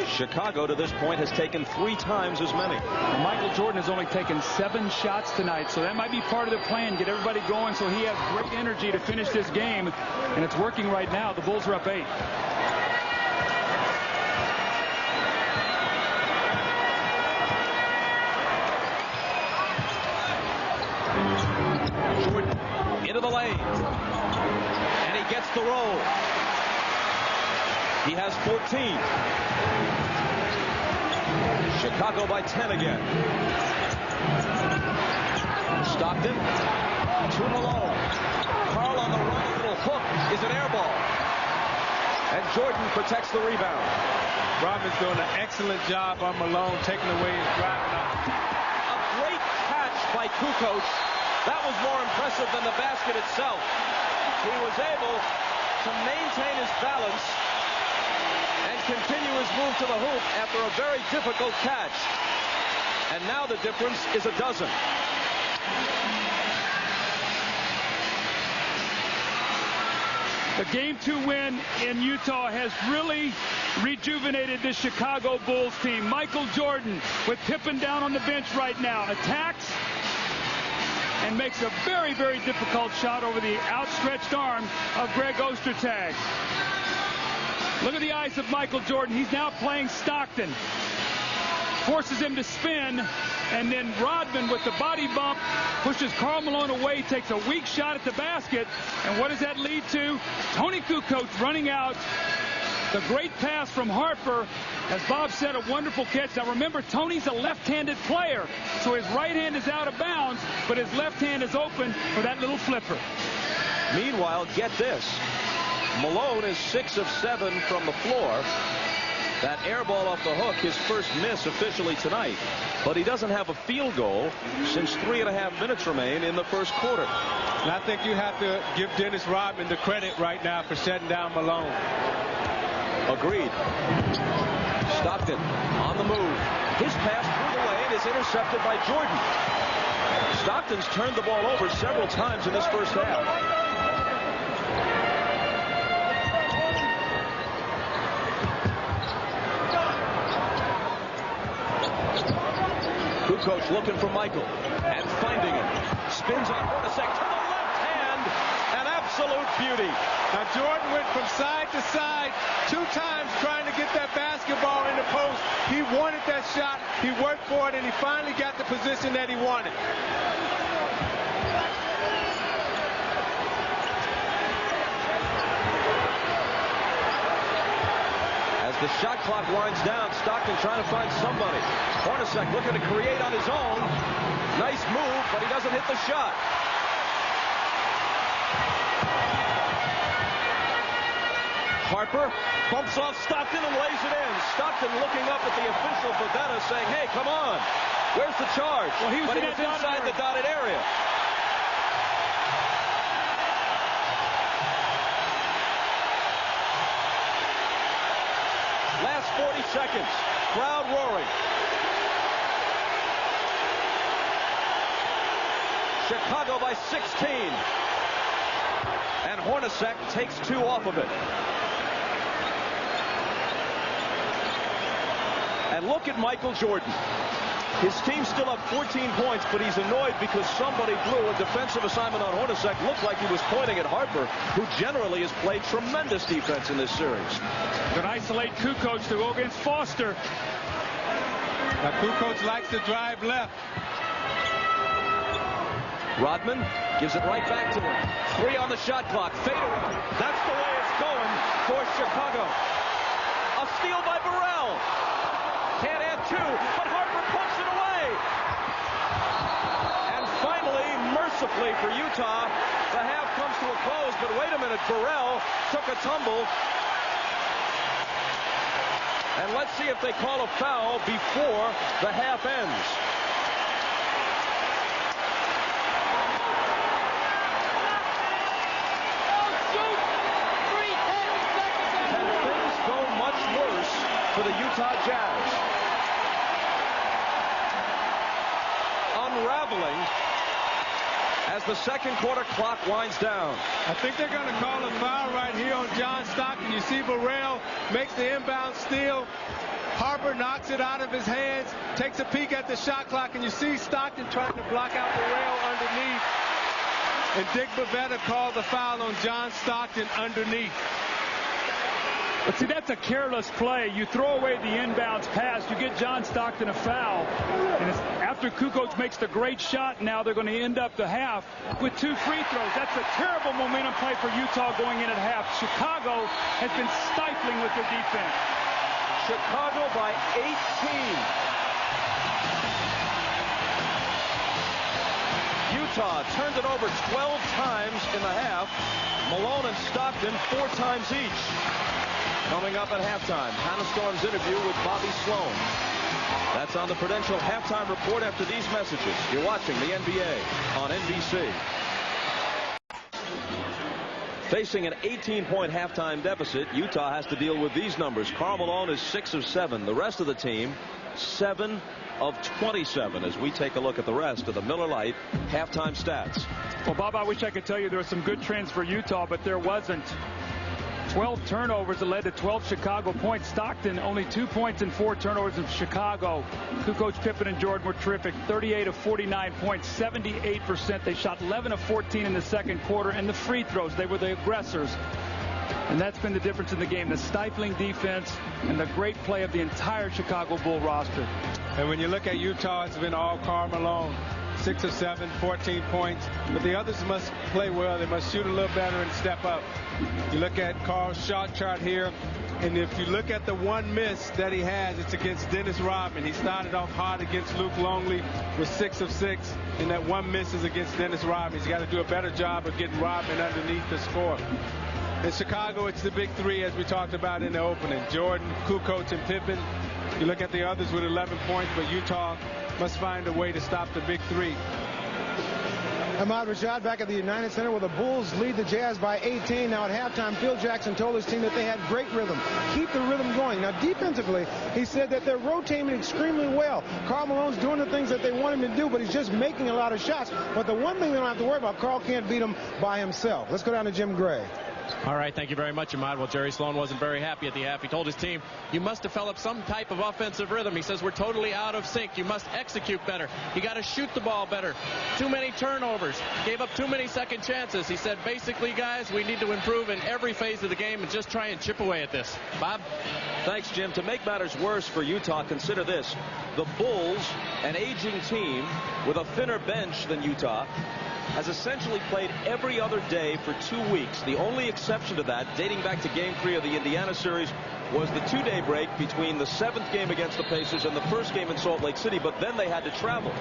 S2: Chicago to this point has taken 3 times as many.
S4: Michael Jordan has only taken 7 shots tonight, so that might be part of the plan. Get everybody going so he has great energy to finish this game, and it's working right now. The Bulls are up 8.
S2: Jordan into the lane, and he gets the roll. He has 14. Chicago by 10 again. Stockton to Malone. Carl on the run, a little hook is an air ball. And Jordan protects the rebound.
S3: Rodman's doing an excellent job on Malone, taking away his driving out.
S2: A great catch by Kukoc. That was more impressive than the basket itself. He was able to maintain his balance and continue his move to the hoop after a very difficult catch. And now the difference is a dozen.
S4: The Game 2 win in Utah has really rejuvenated the Chicago Bulls team. Michael Jordan, with Pippen down on the bench right now, attacks and makes a very, very difficult shot over the outstretched arm of Greg Ostertag. Look at the eyes of Michael Jordan. He's now playing Stockton. Forces him to spin, and then Rodman with the body bump pushes Karl Malone away, takes a weak shot at the basket, and what does that lead to? Tony Kukoc running out. The great pass from Harper. As Bob said, a wonderful catch. Now remember, Tony's a left-handed player, so his right hand is out of bounds, but his left hand is open for that little flipper.
S2: Meanwhile, get this. Malone is 6 of 7 from the floor. That air ball off the hook, his first miss officially tonight. But he doesn't have a field goal since 3.5 minutes remain in the first quarter.
S3: And I think you have to give Dennis Rodman the credit right now for shutting down Malone.
S2: Agreed. Stockton on the move. His pass through the lane is intercepted by Jordan. Stockton's turned the ball over several times in this first half. Kukoc looking for Michael and finding him. Spins on Hornacek to the left hand. An absolute beauty.
S3: Now Jordan went from side to side 2 times trying to get that basketball in the post. He wanted that shot. He worked for it, and he finally got the position that he wanted.
S2: The shot clock winds down. Stockton trying to find somebody. Hornacek looking to create on his own. Nice move, but he doesn't hit the shot. Harper bumps off Stockton and lays it in. Stockton looking up at the official Bavetta saying, hey, come on. Where's the charge?
S4: Well, he was
S2: inside the dotted area. Last 40 seconds. Crowd roaring. Chicago by 16. And Hornacek takes 2 off of it. And look at Michael Jordan. His team's still up 14 points, but he's annoyed because somebody blew a defensive assignment on Hornacek. Looked like he was pointing at Harper, who generally has played tremendous defense in this series.
S4: Going to isolate Kukoc to go against Foster.
S3: Now Kukoc likes to drive left.
S2: Rodman gives it right back to him. 3 on the shot clock. Fadeaway. That's the way it's going for Chicago. A steal by Burrell. Can't add 2, but Harper pumps it away. And finally, mercifully for Utah, the half comes to a close. But wait a minute, Burrell took a tumble. And let's see if they call a foul before the half ends. And things go much worse for the Utah Jazz. Unraveling as the second quarter clock winds down.
S3: I think they're going to call a foul right here on John Stockton. You see Burrell makes the inbound steal. Harper knocks it out of his hands, takes a peek at the shot clock, and you see Stockton trying to block out Burrell underneath. And Dick Bavetta called the foul on John Stockton underneath.
S4: But see, that's a careless play. You throw away the inbounds pass, you get John Stockton a foul. And it's after Kukoc makes the great shot, now they're going to end up the half with 2 free throws. That's a terrible momentum play for Utah going in at half. Chicago has been stifling with their defense.
S2: Chicago by 18. Utah turned it over 12 times in the half. Malone and Stockton 4 times each. Coming up at halftime, Hannah Storm's interview with Bobby Sloan. That's on the Prudential Halftime Report after these messages. You're watching the NBA on NBC. Facing an 18-point halftime deficit, Utah has to deal with these numbers. Karl Malone is 6 of 7. The rest of the team, 7 of 27, as we take a look at the rest of the Miller Lite halftime stats.
S4: Well, Bob, I wish I could tell you there were some good trends for Utah, but there wasn't. 12 turnovers that led to 12 Chicago points. Stockton only 2 points and 4 turnovers of Chicago. Kukoc, Pippen, and Jordan were terrific. 38 of 49 points, 78%. They shot 11 of 14 in the second quarter. And the free throws, they were the aggressors. And that's been the difference in the game. The stifling defense and the great play of the entire Chicago Bull roster.
S3: And when you look at Utah, it's been all Karl Malone. 6 of 7, 14 points. But the others must play well. They must shoot a little better and step up. You look at Karl's shot chart here, and if you look at the one miss that he has, it's against Dennis Rodman. He started off hard against Luke Longley with 6 of 6, and that one miss is against Dennis Rodman. He's got to do a better job of getting Rodman underneath the score. In Chicago, it's the big 3, as we talked about in the opening. Jordan, Kukoc, and Pippen. You look at the others with 11 points, but Utah must find a way to stop the big 3.
S5: Ahmad Rashad back at the United Center where the Bulls lead the Jazz by 18. Now at halftime, Phil Jackson told his team that they had great rhythm. Keep the rhythm going. Now defensively, he said that they're rotating extremely well. Karl Malone's doing the things that they want him to do, but he's just making a lot of shots. But the one thing they don't have to worry about, Karl can't beat him by himself. Let's go down to Jim Gray.
S6: All right, thank you very much, Ahmad. Well, Jerry Sloan wasn't very happy at the half. He told his team, you must develop some type of offensive rhythm. He says, we're totally out of sync. You must execute better. You got to shoot the ball better. Too many turnovers. Gave up too many second chances. He said, basically, guys, we need to improve in every phase of the game and just try and chip away at this. Bob?
S2: Thanks, Jim. To make matters worse for Utah, consider this. The Bulls, an aging team with a thinner bench than Utah, has essentially played every other day for 2 weeks. The only exception to that, dating back to Game 3 of the Indiana series, was the 2-day break between the 7th game against the Pacers and the first game in Salt Lake City, but then they had to travel.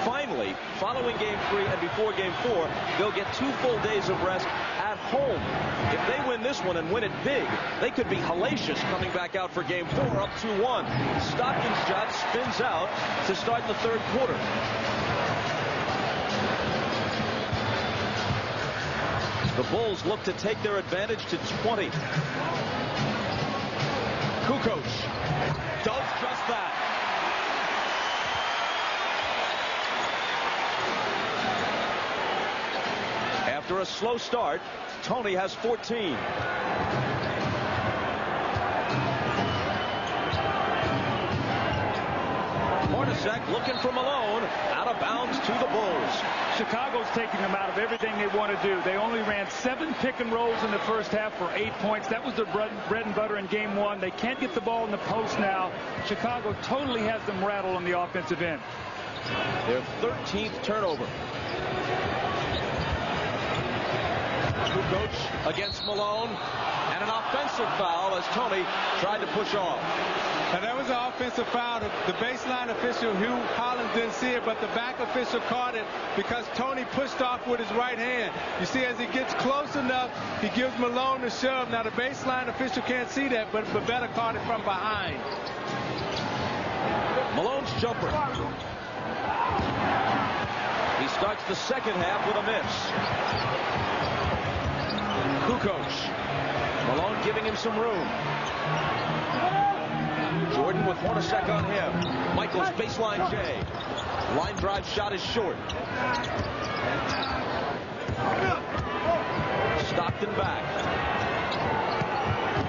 S2: Finally, following Game 3 and before Game 4, they'll get 2 full days of rest at home. If they win this one and win it big, they could be hellacious coming back out for Game 4 up 2-1. Stockton's shot spins out to start the third quarter. The Bulls look to take their advantage to 20. Kukoc does just that. After a slow start, Tony has 14. Hornacek looking for Malone, out of bounds to the Bulls.
S4: Chicago's taking them out of everything they want to do. They only ran 7 pick and rolls in the first half for 8 points. That was their bread and butter in Game 1. They can't get the ball in the post now. Chicago totally has them rattled on the offensive end.
S2: Their 13th turnover. Kukoc against Malone, and an offensive foul as Tony tried to push off.
S3: And that was an offensive foul. The baseline official, Hue Hollins, didn't see it, but the back official caught it because Tony pushed off with his right hand. You see, as he gets close enough, he gives Malone a shove. Now, the baseline official can't see that, but Bavetta caught it from behind.
S2: Malone's jumper. He starts the second half with a miss. Kukoc. Malone giving him some room. Jordan with Hornacek on him. Michaels baseline J. Line drive shot is short. Stockton back.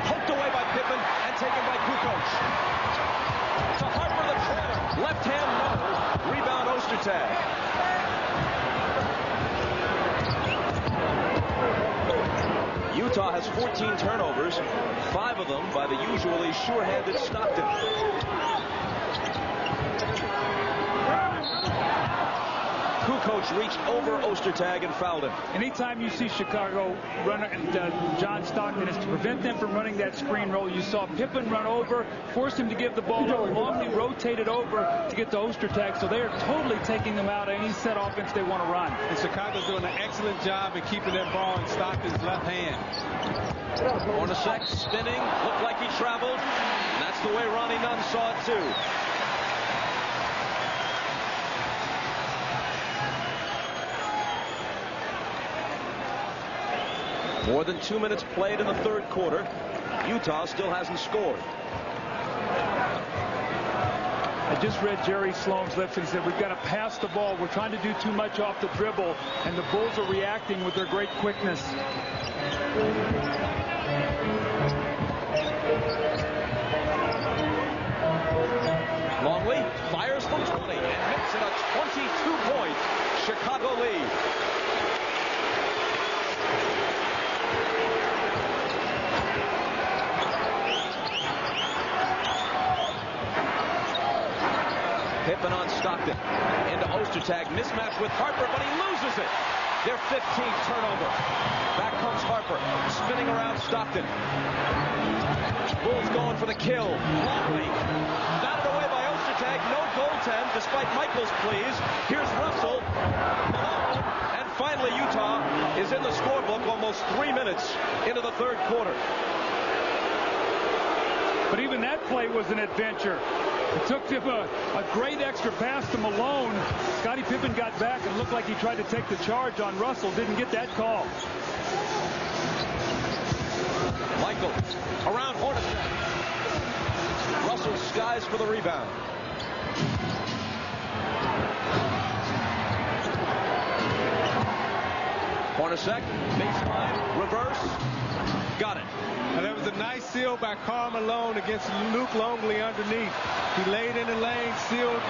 S2: Poked away by Pippen and taken by Kukoc. To Harper the corner. Left hand no. Rebound Ostertag. Utah has 14 turnovers, 5 of them by the usually sure-handed Stockton. Kukoc reached over Ostertag and fouled him.
S4: Anytime you see Chicago run John Stockton, is to prevent them from running that screen roll. You saw Pippen run over, forced him to give the ball up, Longley rotated over to get to Ostertag, so they are totally taking them out of any set offense they want to run.
S3: And Chicago's doing an excellent job in keeping that ball in Stockton's left hand.
S2: Hornacek spinning, looked like he traveled, and that's the way Ronnie Nunn saw it too. More than 2 minutes played in the third quarter. Utah still hasn't scored.
S4: I just read Jerry Sloan's lips and he said, we've got to pass the ball. We're trying to do too much off the dribble, and the Bulls are reacting with their great quickness.
S2: Longley fires from 20 and hits it a 22-point Chicago lead. Pippen on Stockton. Into Ostertag. Mismatch with Harper, but he loses it. Their 15th turnover. Back comes Harper. Spinning around Stockton. Bulls going for the kill. Longley. Batted away by Ostertag. No goaltend, despite Michaels' pleas. Here's Russell. And finally, Utah is in the scorebook almost 3 minutes into the third quarter.
S4: But even that play was an adventure. It took him a great extra pass to Malone. Scottie Pippen got back and looked like he tried to take the charge on Russell. Didn't get that call.
S2: Michaels around Hornacek. Russell skies for the rebound. Hornacek, baseline, reverse, got it.
S3: And that was a nice seal by Karl Malone against Luke Longley underneath. He laid in the lane, sealed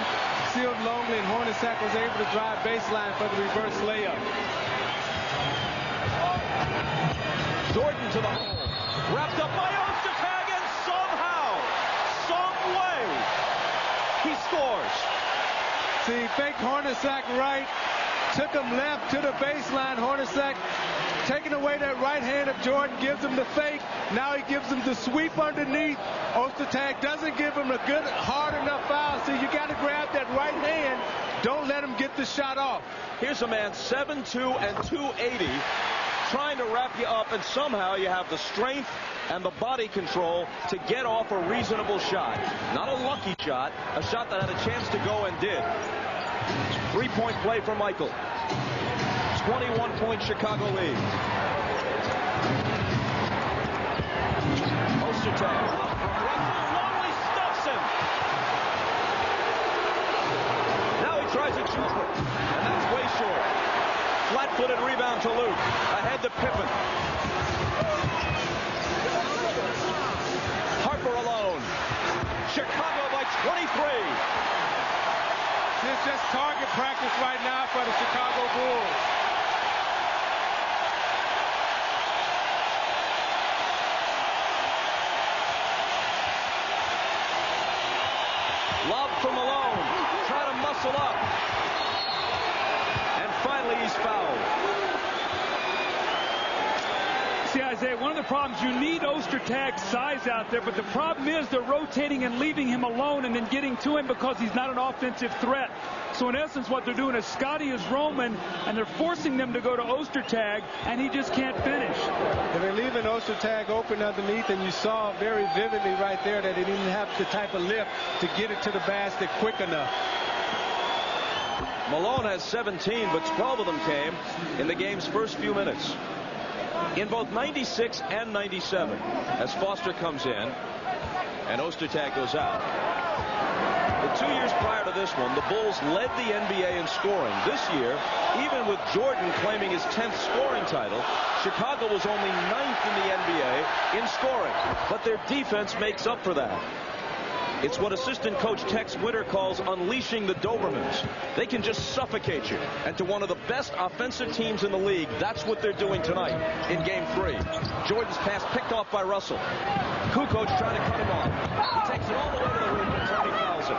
S3: Longley, and Hornacek was able to drive baseline for the reverse layup.
S2: Jordan to the hole. Wrapped up by Ostertag, and somehow, some way, he scores.
S3: See, fake Hornacek right, took him left to the baseline. Hornacek taking away that right hand of Jordan, gives him the fake. Now he gives him the sweep underneath. Ostertag doesn't give him a good, hard enough foul. So you got to grab that right hand. Don't let him get the shot off.
S2: Here's a man 7'2" and 280 trying to wrap you up, and somehow you have the strength and the body control to get off a reasonable shot. Not a lucky shot, a shot that had a chance to go and did. 3-point play for Michael. 21-point Chicago lead. Ostertag. Longley stuffs him. Now he tries a jumper, and that's way short. Flat-footed rebound to Luke. Ahead to Pippen. Harper alone. Chicago by 23.
S3: It's just target practice right now for the Chicago Bulls.
S2: Lob for Malone. Try to muscle up. And finally he's fouled.
S4: See, Isaiah, one of the problems, you need Ostertag's size out there, but the problem is they're rotating and leaving him alone and then getting to him because he's not an offensive threat. So in essence, what they're doing is Scottie is Roman, and they're forcing them to go to Ostertag, and he just can't finish.
S3: And they're leaving Ostertag open underneath, and you saw very vividly right there that he didn't have the type of lift to get it to the basket quick enough.
S2: Malone has 17, but 12 of them came in the game's first few minutes. In both 96 and 97, as Foster comes in and Ostertag goes out. The 2 years prior to this one, the Bulls led the NBA in scoring. This year, even with Jordan claiming his 10th scoring title, Chicago was only 9th in the NBA in scoring. But their defense makes up for that. It's what assistant coach Tex Winter calls unleashing the Dobermans. They can just suffocate you. And to one of the best offensive teams in the league, that's what they're doing tonight in Game 3. Jordan's pass picked off by Russell. Kukoc trying to cut him off. He takes it all the way to the rim, and Tony fouls him.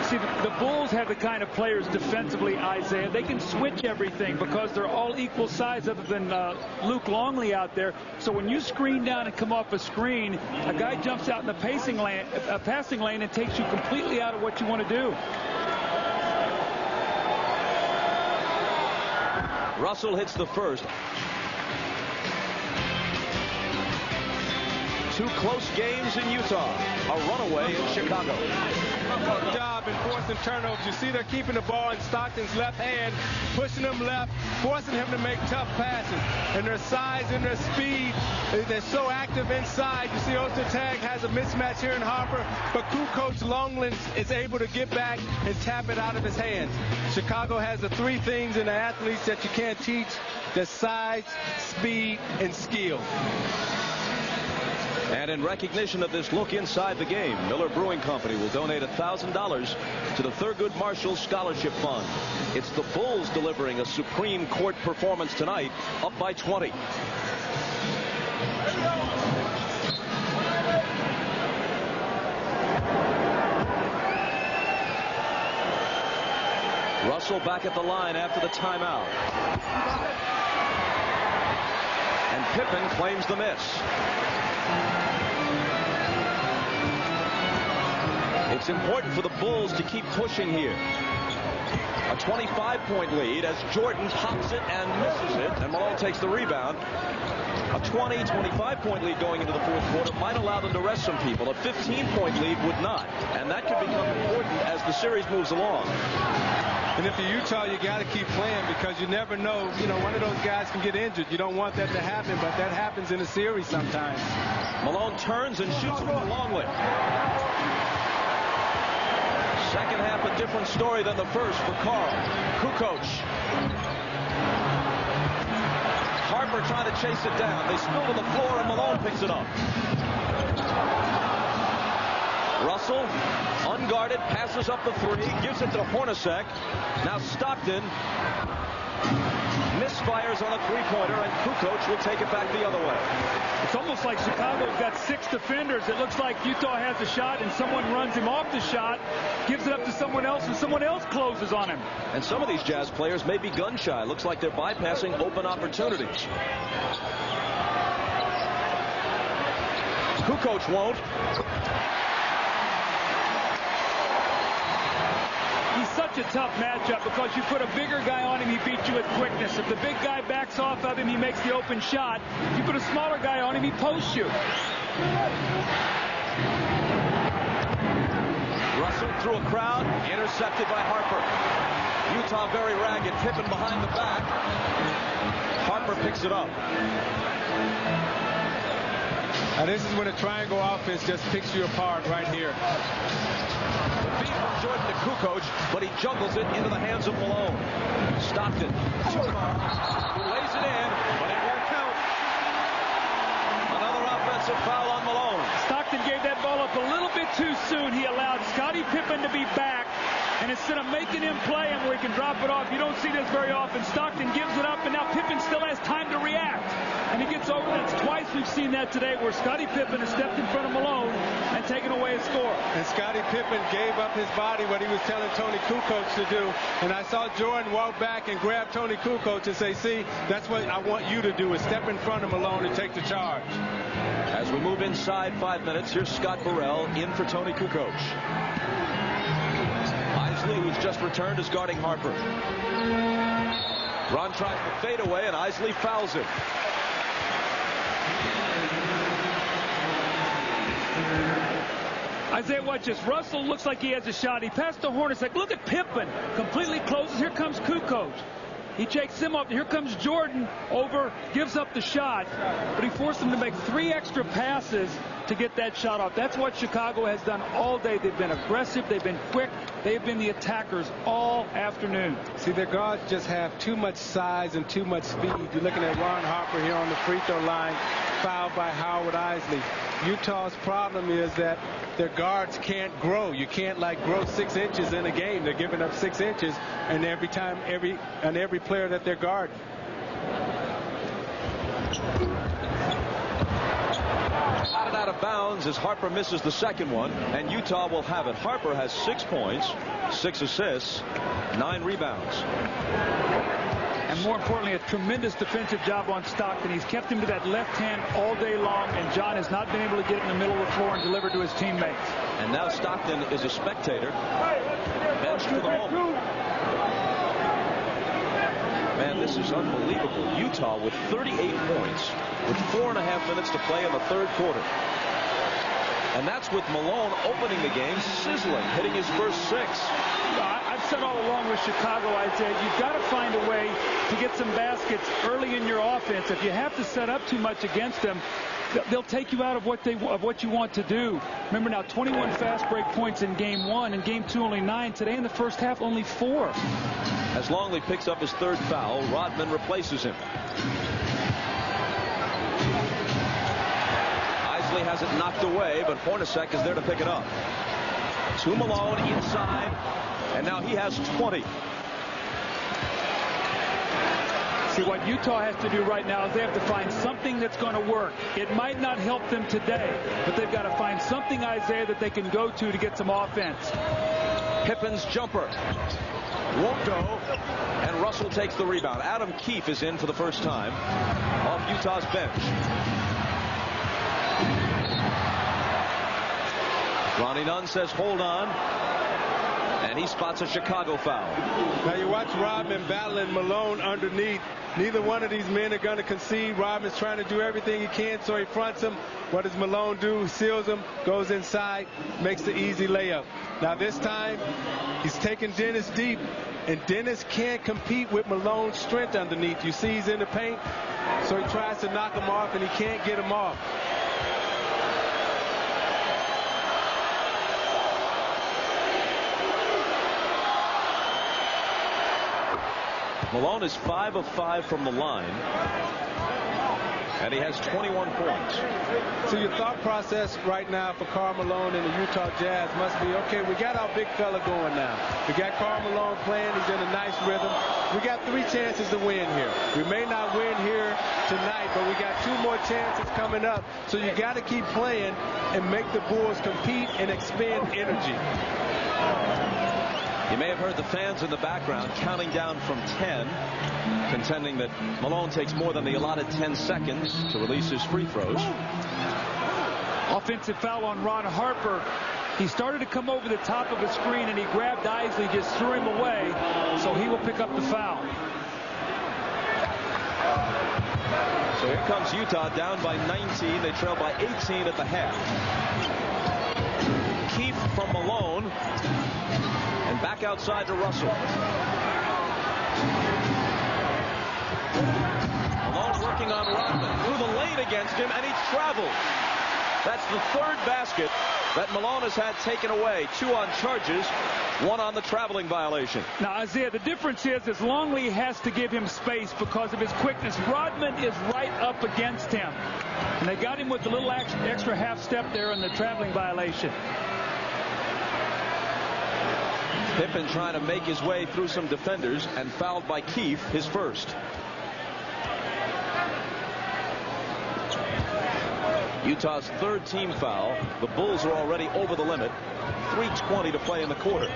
S4: See, the Bulls have the kind of players defensively, Isaiah. They can switch everything because they're all equal size other than Luke Longley out there. So when you screen down and come off a screen, a guy jumps out in the passing lane and takes you completely out of what you want to do.
S2: Russell hits the first. 2 close games in Utah. A runaway in Chicago.
S3: Good job in forcing turnovers. You see they're keeping the ball in Stockton's left hand, pushing him left, forcing him to make tough passes. And their size and their speed, they're so active inside. You see Ostertag has a mismatch here in Harper, but Kukoc Longley is able to get back and tap it out of his hands. Chicago has the 3 things in the athletes that you can't teach: the size, speed, and skill.
S2: And in recognition of this look inside the game, Miller Brewing Company will donate $1,000 to the Thurgood Marshall Scholarship Fund. It's the Bulls delivering a supreme court performance tonight, up by 20. Russell back at the line after the timeout. And Pippen claims the miss. It's important for the Bulls to keep pushing here. A 25-point lead as Jordan pops it and misses it, and Malone takes the rebound. A 20-25-point lead going into the fourth quarter might allow them to rest some people. A 15-point lead would not, and that could become important as the series moves along.
S3: And if you're Utah, you got to keep playing because you never know. You know, one of those guys can get injured. You don't want that to happen, but that happens in a series sometimes.
S2: Malone turns and shoots from Longley. Second half, a different story than the first for Carl. Kukoc. Harper trying to chase it down. They spill to the floor, and Malone picks it up. Russell, unguarded, passes up the 3, gives it to Hornacek. Now Stockton misfires on a 3-pointer, and Kukoc will take it back the other way.
S4: It's almost like Chicago's got 6 defenders. It looks like Utah has a shot, and someone runs him off the shot, gives it up to someone else, and someone else closes on him.
S2: And some of these Jazz players may be gun shy. Looks like they're bypassing open opportunities. Kukoc won't.
S4: He's such a tough matchup because you put a bigger guy on him, he beats you with quickness. If the big guy backs off of him, he makes the open shot. If you put a smaller guy on him, he posts you.
S2: Russell through a crowd, intercepted by Harper. Utah very ragged. Pippen behind the back. Harper picks it up.
S3: Now this is when a triangle offense just picks you apart right here.
S2: Feed from Jordan to Kukoc, but he juggles it into the hands of Malone. Stockton, who lays it in, but it won't count. Another offensive foul on Malone.
S4: Stockton gave that ball up a little bit too soon. He allowed Scottie Pippen to be back, and instead of making him play him where he can drop it off, you don't see this very often. Stockton gives it up, and now Pippen still has time to react. and he gets over. That's twice we've seen that today, where Scottie Pippen has stepped in front of Malone and taken away a score.
S3: And Scottie Pippen gave up his body, what he was telling Tony Kukoc to do. And I saw Jordan walk back and grab Tony Kukoc and say, see, that's what I want you to do, is step in front of Malone and take the charge.
S2: As we move inside 5 minutes, here's Scott Burrell in for Tony Kukoc. Isley, who's just returned, is guarding Harper. Ron tries to fade away, and Isley fouls him.
S4: Isaiah, watch this. Russell looks like he has a shot. He passed to Hornacek. Look at Pippen. Completely closes. Here comes Kukoc. He takes him up. Here comes Jordan over, gives up the shot, but he forced him to make 3 extra passes to get that shot off. That's what Chicago has done all day. They've been aggressive. They've been quick. They've been the attackers all afternoon.
S3: See, their guards just have too much size and too much speed. You're looking at Ron Harper here on the free throw line, fouled by Howard Isley. Utah's problem is that their guards can't grow. You can't grow 6 inches in a game. They're giving up 6 inches, and every player that they're guarding.
S2: Out of bounds as Harper misses the second one, and Utah will have it. Harper has 6 points, 6 assists, 9 rebounds.
S4: And more importantly, a tremendous defensive job on Stockton. He's kept him to that left hand all day long, and John has not been able to get in the middle of the floor and deliver to his teammates.
S2: And now Stockton is a spectator, benched for the moment. Man, this is unbelievable. Utah with 38 points with 4.5 minutes to play in the third quarter. And that's with Malone opening the game, sizzling, hitting his first 6.
S4: I've said all along with Chicago, Isaiah, you've got to find a way to get some baskets early in your offense. If you have to set up too much against them, they'll take you out of what you want to do. Remember now, 21 fast break points in game 1, and game 2 only 9. Today in the first half, only 4.
S2: As Longley picks up his 3rd foul, Rodman replaces him. Isley has it knocked away, but Hornacek is there to pick it up. To Malone inside, and now he has 20.
S4: See, what Utah has to do right now is they have to find something that's going to work. It might not help them today, but they've got to find something, Isaiah, that they can go to get some offense.
S2: Pippen's jumper won't go, and Russell takes the rebound. Adam Keefe is in for the first time off Utah's bench. Ronnie Nunn says hold on, and he spots a Chicago foul.
S3: Now you watch Rodman battling Malone underneath. Neither one of these men are going to concede. Rodman's trying to do everything he can, so he fronts him. What does Malone do? He seals him, goes inside, makes the easy layup. Now this time, he's taking Dennis deep, and Dennis can't compete with Malone's strength underneath. You see he's in the paint, so he tries to knock him off, and he can't get him off.
S2: Malone is 5 of 5 from the line, and he has 21 points.
S3: So your thought process right now for Karl Malone and the Utah Jazz must be, okay, we got our big fella going now. We got Karl Malone playing. He's in a nice rhythm. We got 3 chances to win here. We may not win here tonight, but we got 2 more chances coming up. So you got to keep playing and make the Bulls compete and expend energy.
S2: You may have heard the fans in the background counting down from 10, contending that Malone takes more than the allotted 10 seconds to release his free throws.
S4: Offensive foul on Ron Harper. He started to come over the top of the screen, and he grabbed Isley, just threw him away, so he will pick up the foul.
S2: So here comes Utah down by 19. They trail by 18 at the half. Keefe from Malone. And back outside to Russell. Malone working on Rodman. Through the lane against him, and he traveled. That's the 3rd basket that Malone has had taken away. 2 on charges, 1 on the traveling violation.
S4: Now, Isaiah, the difference is Longley has to give him space because of his quickness. Rodman is right up against him. And they got him with a little extra half step there in the traveling violation.
S2: Pippen trying to make his way through some defenders and fouled by Keefe, his first. Utah's third team foul. The Bulls are already over the limit. 3:20 to play in the quarter.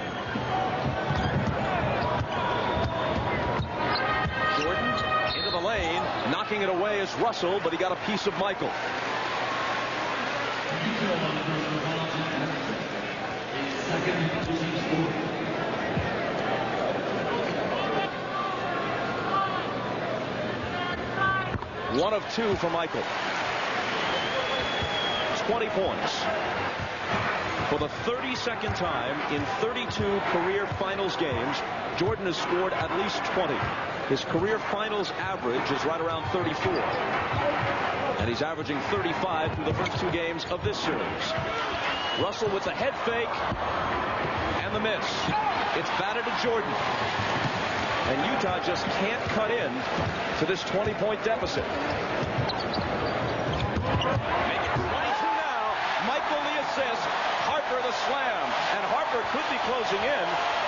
S2: Jordan into the lane. Knocking it away is Russell, but he got a piece of Michael. One of two for Michael. 20 points. For the 32nd time in 32 career finals games, Jordan has scored at least 20. His career finals average is right around 34. And he's averaging 35 through the first two games of this series. Russell with the head fake and the miss. It's batted to Jordan. And Utah just can't cut in to this 20-point deficit. Make it 22 now. Michael the assist. Harper the slam. And Harper could be closing in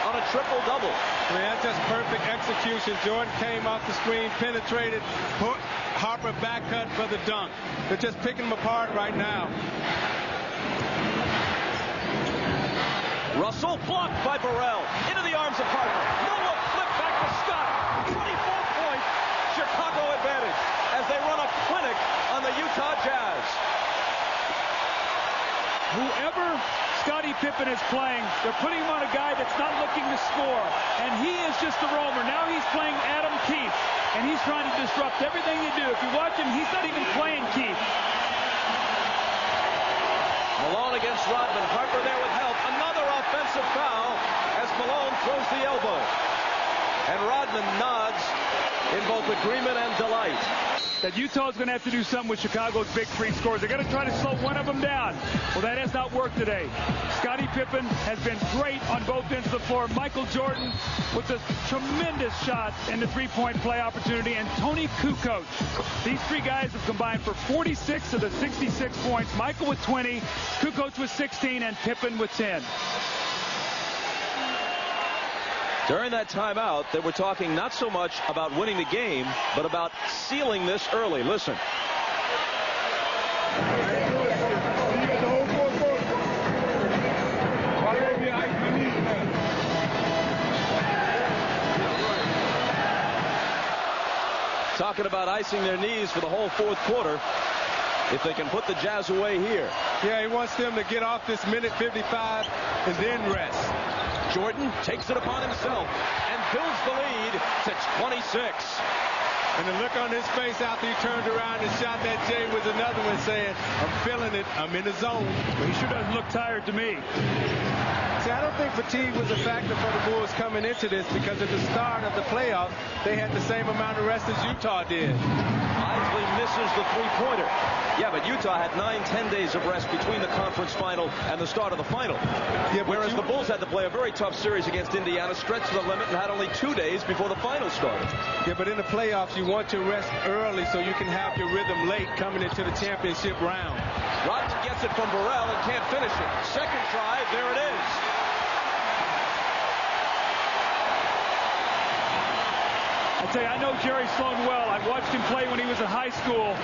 S2: on a triple-double.
S3: I mean, that's just perfect execution. Jordan came off the screen, penetrated, put Harper back cut for the dunk. They're just picking them apart right now.
S2: Russell blocked by Burrell. Into the arms of Harper. No look, flip back to Scott. 24-point Chicago advantage as they run a clinic on the Utah Jazz.
S4: Whoever Scottie Pippen is playing, they're putting him on a guy that's not looking to score. And he is just a roamer. Now he's playing Adam Keith. And he's trying to disrupt everything they do. If you watch him, he's not even playing Keith.
S2: Malone against Rodman. Harper there with help. Another offensive foul as Malone throws the elbow. And Rodman nods in both agreement and delight.
S4: That Utah's going to have to do something with Chicago's big three scores. They're going to try to slow one of them down. Well, that has not worked today. Scottie Pippen has been great on both ends of the floor. Michael Jordan with a tremendous shot in the three-point play opportunity. And Tony Kukoc. These three guys have combined for 46 of the 66 points. Michael with 20, Kukoc with 16, and Pippen with 10.
S2: During that timeout, they were talking not so much about winning the game, but about sealing this early. Listen. Talking about icing their knees for the whole fourth quarter if they can put the Jazz away here.
S3: Yeah, he wants them to get off this minute 55 and then rest.
S2: Jordan takes it upon himself and builds the lead to 26.
S3: And the look on his face after he turned around and shot that J was another one saying, I'm feeling it. I'm in the zone.
S4: Well, he sure doesn't look tired to me.
S3: See, I don't think fatigue was a factor for the Bulls coming into this because at the start of the playoffs, they had the same amount of rest as Utah did.
S2: Isley misses the three-pointer. Yeah, but Utah had 9-10 days of rest between the conference final and the start of the final. Yeah, whereas the Bulls had to play a very tough series against Indiana, stretched to the limit, and had only 2 days before the final started.
S3: Yeah, but in the playoffs, you want to rest early so you can have your rhythm late coming into the championship round.
S2: Rodman gets it from Burrell and can't finish it. Second try, there it is.
S4: I tell you, I know Jerry Sloan well. I watched him play when he was in high school.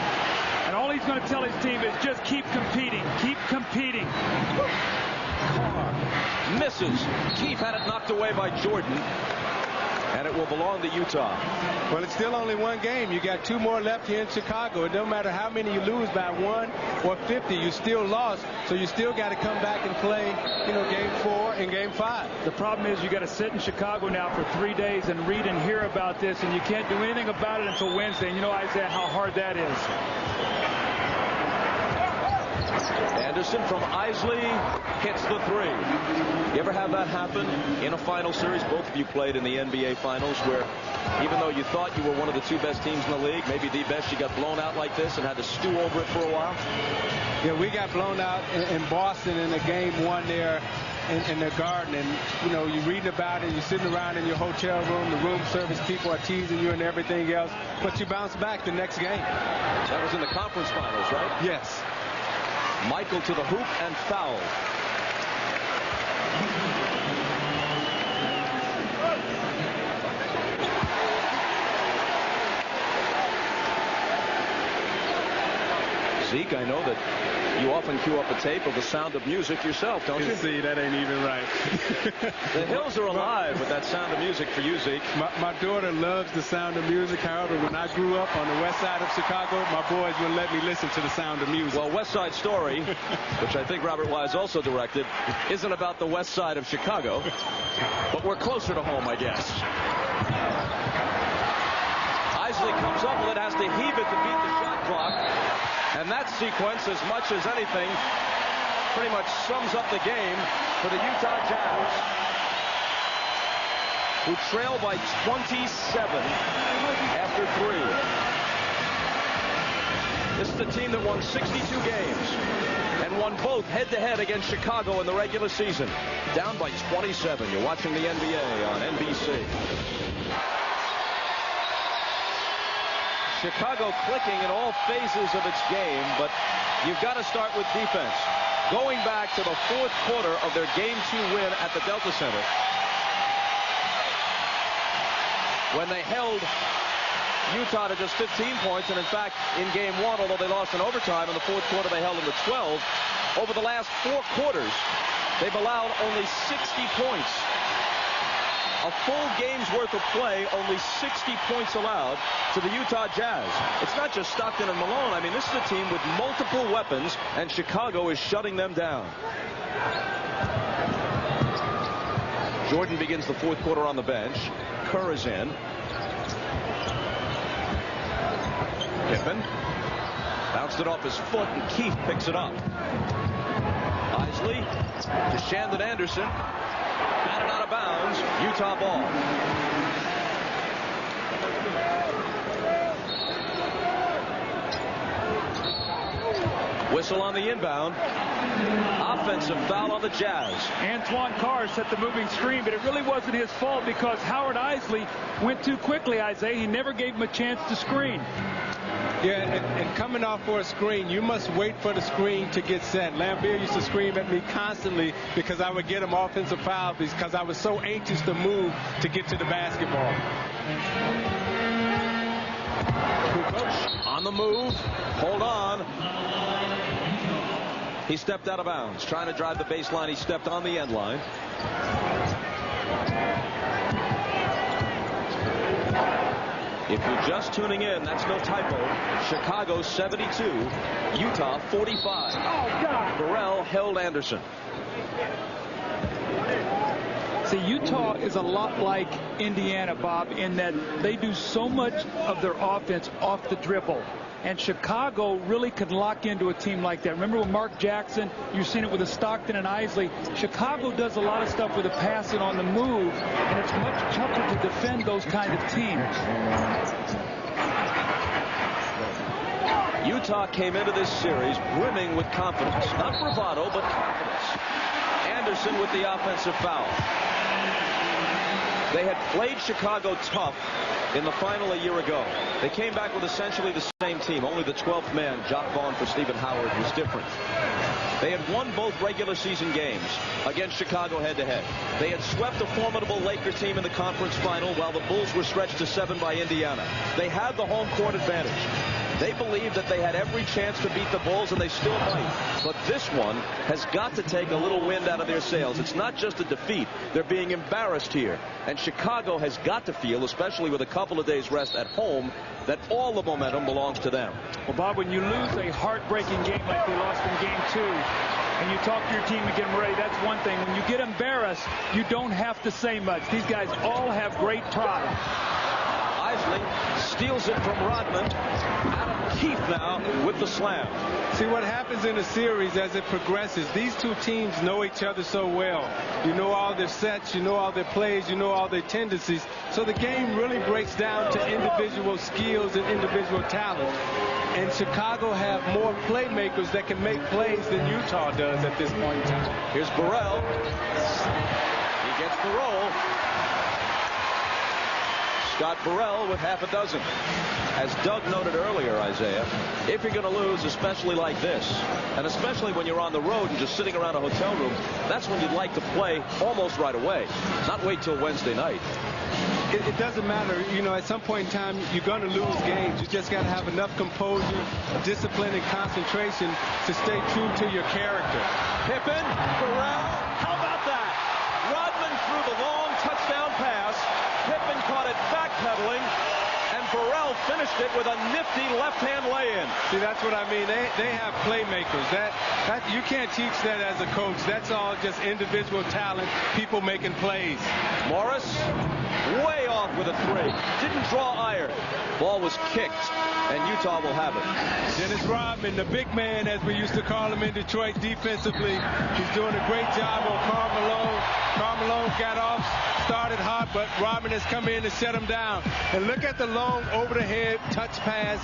S4: And all he's going to tell his team is just keep competing. Keep competing.
S2: Carr misses. Keith had it knocked away by Jordan. And it will belong to Utah.
S3: Well, it's still only one game. You got 2 more left here in Chicago. It doesn't matter how many you lose by 1 or 50. You still lost. So you still got to come back and play, game 4 and game 5.
S4: The problem is you got to sit in Chicago now for 3 days and read and hear about this, and you can't do anything about it until Wednesday. And you know, Isaiah, how hard that is.
S2: Anderson from Isley hits the three. You ever have that happen in a final series? Both of you played in the NBA Finals where even though you thought you were one of the 2 best teams in the league, maybe the best, you got blown out like this and had to stew over it for a while?
S3: Yeah, we got blown out in Boston in the game 1 there in the Garden. And, you're reading about it. You're sitting around in your hotel room. The room service people are teasing you and everything else. But you bounce back the next game.
S2: That was in the conference finals, right?
S3: Yes.
S2: Michael to the hoop and foul. Zeke, I know that you often cue up a tape of The Sound of Music yourself, don't you?
S3: See, that ain't even right.
S2: The hills are alive with that Sound of Music for you, Zeke.
S3: My daughter loves The Sound of Music. However, when I grew up on the west side of Chicago, my boys wouldn't let me listen to The Sound of Music.
S2: Well, West Side Story, which I think Robert Wise also directed, isn't about the west side of Chicago, but we're closer to home, I guess. Isley comes up with it, has to heave it to beat the shot clock. And that sequence, as much as anything, pretty much sums up the game for the Utah Jazz, who trail by 27 after 3. This is the team that won 62 games and won both head-to-head against Chicago in the regular season. Down by 27. You're watching the NBA on NBC. Chicago clicking in all phases of its game, but you've got to start with defense. Going back to the fourth quarter of their Game 2 win at the Delta Center, when they held Utah to just 15 points, and in fact, in Game 1, although they lost in overtime, in the fourth quarter they held them to 12. Over the last 4 quarters, they've allowed only 60 points. A full game's worth of play, only 60 points allowed to the Utah Jazz. It's not just Stockton and Malone. I mean, this is a team with multiple weapons, and Chicago is shutting them down. Jordan begins the fourth quarter on the bench. Kerr is in. Pippen bounced it off his foot, and Keith picks it up. Isley to Shandon Anderson. Batted out of bounds. Utah ball. Whistle on the inbound. Offensive foul on the Jazz.
S4: Antoine Carr set the moving screen, but it really wasn't his fault because Howard Isley went too quickly, Isaiah. He never gave him a chance to screen.
S3: Yeah, and coming off for a screen, you must wait for the screen to get set. Lambeer used to scream at me constantly because I would get him offensive foul because I was so anxious to move to get to the basketball.
S2: On the move. Hold on. He stepped out of bounds. Trying to drive the baseline. He stepped on the end line. If you're just tuning in, that's no typo. Chicago 72, Utah 45. Oh, God. Burrell held Anderson.
S4: See, Utah is a lot like Indiana, Bob, in that they do so much of their offense off the dribble. And Chicago really could lock into a team like that. Remember with Mark Jackson, you've seen it with the Stockton and Isley. Chicago does a lot of stuff with the passing on the move, and it's much tougher to defend those kind of teams.
S2: Utah came into this series brimming with confidence. Not bravado, but confidence. Anderson with the offensive foul. They had played Chicago tough in the final a year ago. They came back with essentially the same team. Only the 12th man, Jock Vaughn for Stephen Howard, was different. They had won both regular season games against Chicago head-to-head. They had swept a formidable Laker team in the conference final while the Bulls were stretched to 7 by Indiana. They had the home court advantage. They believed that they had every chance to beat the Bulls, and they still might. But this one has got to take a little wind out of their sails. It's not just a defeat. They're being embarrassed here. And Chicago has got to feel, especially with a couple of days rest at home, that all the momentum belongs to them.
S4: Well, Bob, when you lose a heartbreaking game like they lost in Game 2, and you talk to your team and get them ready, that's one thing. When you get embarrassed, you don't have to say much. These guys all have great pride.
S2: Isley steals it from Rodman. Adam Keith now with the slam.
S3: See what happens in the series as it progresses. These two teams know each other so well. You know all their sets, you know all their plays, you know all their tendencies. So the game really breaks down to individual skills and individual talent. And Chicago have more playmakers that can make plays than Utah does at this point in time.
S2: Here's Burrell. He gets the roll. Scott Burrell with half a dozen. As Doug noted earlier, Isaiah, if you're going to lose, especially like this, and especially when you're on the road and just sitting around a hotel room, that's when you'd like to play almost right away, not wait till Wednesday night.
S3: it doesn't matter. You know, at some point in time, you're going to lose games. You just got to have enough composure, discipline, and concentration to stay true to your character.
S2: Pippen, Burrell, how about that? Rodman threw the long touchdown pass. Pippen caught it backpedaling, and Burrell finished it with a nifty left-hand lay-in.
S3: See, that's what I mean. They have playmakers. That you can't teach that as a coach. That's all just individual talent, people making plays.
S2: Morris, way off with a three. Didn't draw iron. Ball was kicked, and Utah will have it.
S3: Dennis Rodman, the big man, as we used to call him in Detroit defensively. He's doing a great job on Karl Malone. Karl Malone got off, started hot, but Rodman has come in to shut him down. And look at the long over-the-head touch pass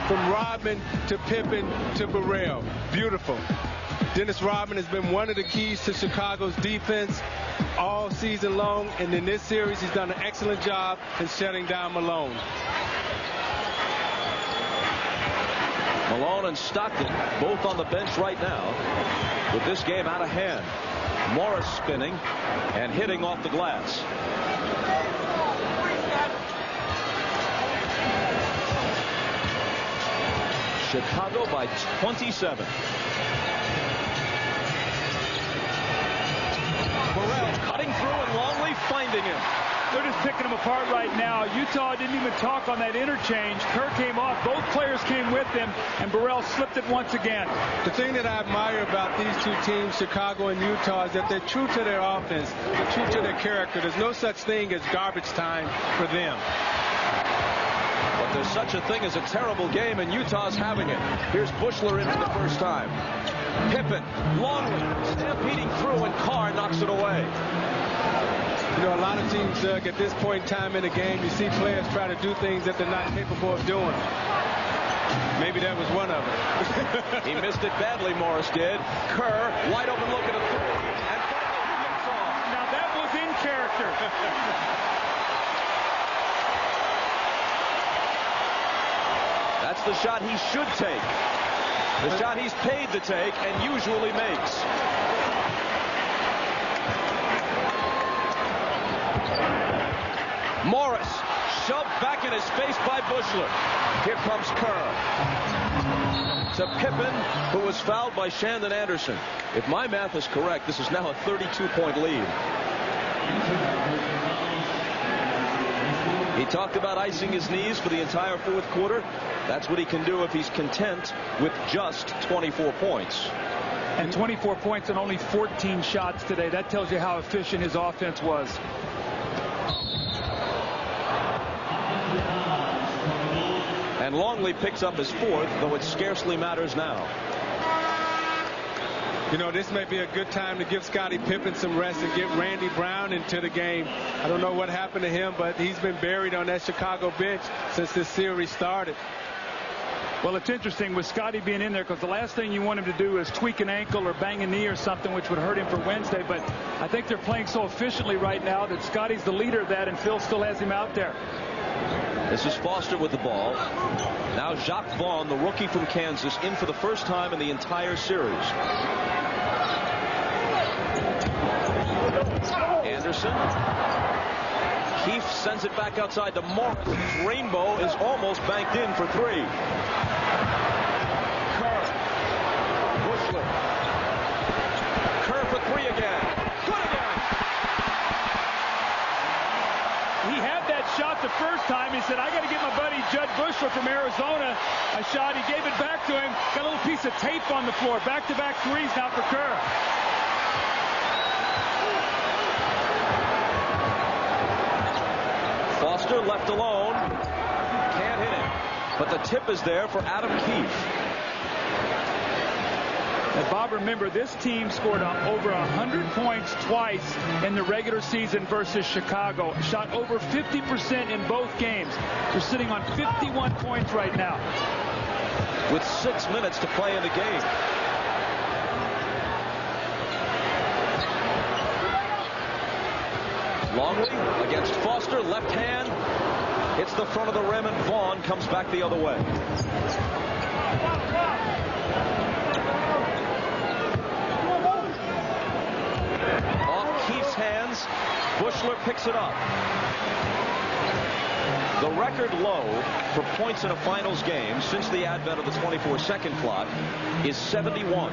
S3: from Rodman to Pippen to Burrell. Beautiful. Dennis Rodman has been one of the keys to Chicago's defense all season long, and in this series he's done an excellent job in shutting down Malone.
S2: Malone and Stockton both on the bench right now with this game out of hand. Morris spinning and hitting off the glass. Chicago by 27. Burrell cutting through and Longley finding him.
S4: They're just picking them apart right now. Utah didn't even talk on that interchange. Kerr came off. Both players came with him, and Burrell slipped it once again.
S3: The thing that I admire about these two teams, Chicago and Utah, is that they're true to their offense. They're true to their character. There's no such thing as garbage time for them.
S2: But there's such a thing as a terrible game, and Utah's having it. Here's Bushler in for the first time. Pippen, Longley, stampeding through, and Carr knocks it away.
S3: You know, a lot of teams, Doug, at this point in time in the game, you see players try to do things that they're not capable of doing. Maybe that was one of them.
S2: He missed it badly, Morris did. Kerr, wide open look at a three. And
S4: now that was in character.
S2: That's the shot he should take. The shot he's paid to take and usually makes. Morris shoved back in his face by Bushler. Here comes Kerr. To Pippen, who was fouled by Shandon Anderson. If my math is correct, this is now a 32-point lead. He talked about icing his knees for the entire fourth quarter. That's what he can do if he's content with just 24 points.
S4: And 24 points and only 14 shots today. That tells you how efficient his offense was.
S2: And Longley picks up his fourth, though it scarcely matters now.
S3: You know, this may be a good time to give Scottie Pippen some rest and get Randy Brown into the game. I don't know what happened to him, but he's been buried on that Chicago bench since this series started.
S4: Well, it's interesting with Scottie being in there, because the last thing you want him to do is tweak an ankle or bang a knee or something, which would hurt him for Wednesday. But I think they're playing so efficiently right now that Scottie's the leader of that, and Phil still has him out there.
S2: This is Foster with the ball. Now Jacques Vaughn, the rookie from Kansas, in for the first time in the entire series. Anderson. Keefe sends it back outside to Morris. Rainbow is almost banked in for three. Kerr. Bushler. Kerr for three again. Good again.
S4: He had that shot the first time. He said, I got to get my buddy Judd Bushler from Arizona a shot. He gave it back to him. Got a little piece of tape on the floor. Back-to-back threes now for Kerr.
S2: Foster left alone. Can't hit him. But the tip is there for Adam Keefe.
S4: And Bob, remember, this team scored over 100 points twice in the regular season versus Chicago. Shot over 50% in both games. They're sitting on 51 points right now.
S2: With 6 minutes to play in the game. Longley against Foster, left hand. Hits the front of the rim, and Vaughn comes back the other way. Off Keefe's hands. Bushler picks it up. The record low for points in a finals game since the advent of the 24-second clock is 71.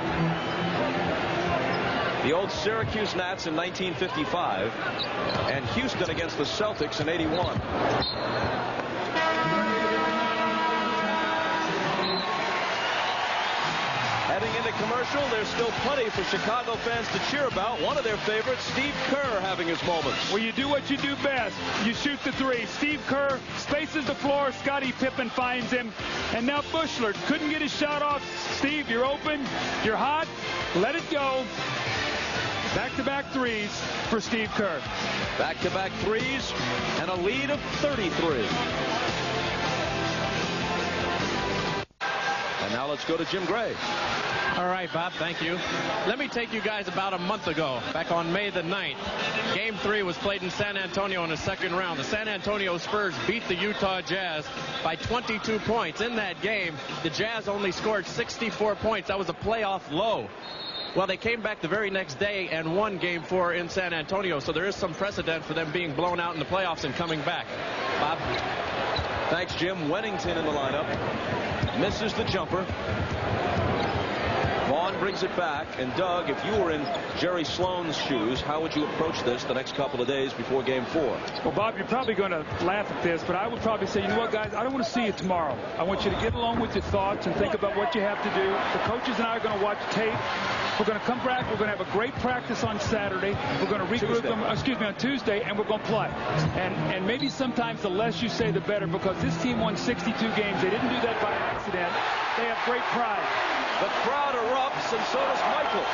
S2: The old Syracuse Nats in 1955 and Houston against the Celtics in 81. Heading into commercial, there's still plenty for Chicago fans to cheer about. One of their favorites, Steve Kerr, having his moments.
S4: Well, you do what you do best. You shoot the three. Steve Kerr spaces the floor. Scottie Pippen finds him. And now Bushler couldn't get his shot off. Steve, you're open. You're hot. Let it go. Back-to-back threes for Steve Kerr.
S2: Back-to-back threes and a lead of 33. And now let's go to Jim Gray.
S6: All right, Bob, thank you. Let me take you guys about a month ago, back on May the 9th. Game 3 was played in San Antonio in the second round. The San Antonio Spurs beat the Utah Jazz by 22 points. In that game, the Jazz only scored 64 points. That was a playoff low. Well, they came back the very next day and won Game 4 in San Antonio, so there is some precedent for them being blown out in the playoffs and coming back. Bob?
S2: Thanks, Jim. Wennington in the lineup. Misses the jumper. Vaughn brings it back. And Doug, if you were in Jerry Sloan's shoes, how would you approach this the next couple of days before Game 4?
S4: Well, Bob, you're probably going to laugh at this, but I would probably say, you know what, guys, I don't want to see you tomorrow. I want you to get along with your thoughts and think about what you have to do. The coaches and I are going to watch tape. We're going to come back. We're going to have a great practice on Saturday. We're going to regroup them, on Tuesday, and we're going to play. And maybe sometimes the less you say, the better, because this team won 62 games. They didn't do that by accident. They have great pride.
S2: The crowd erupts, and so does Michael,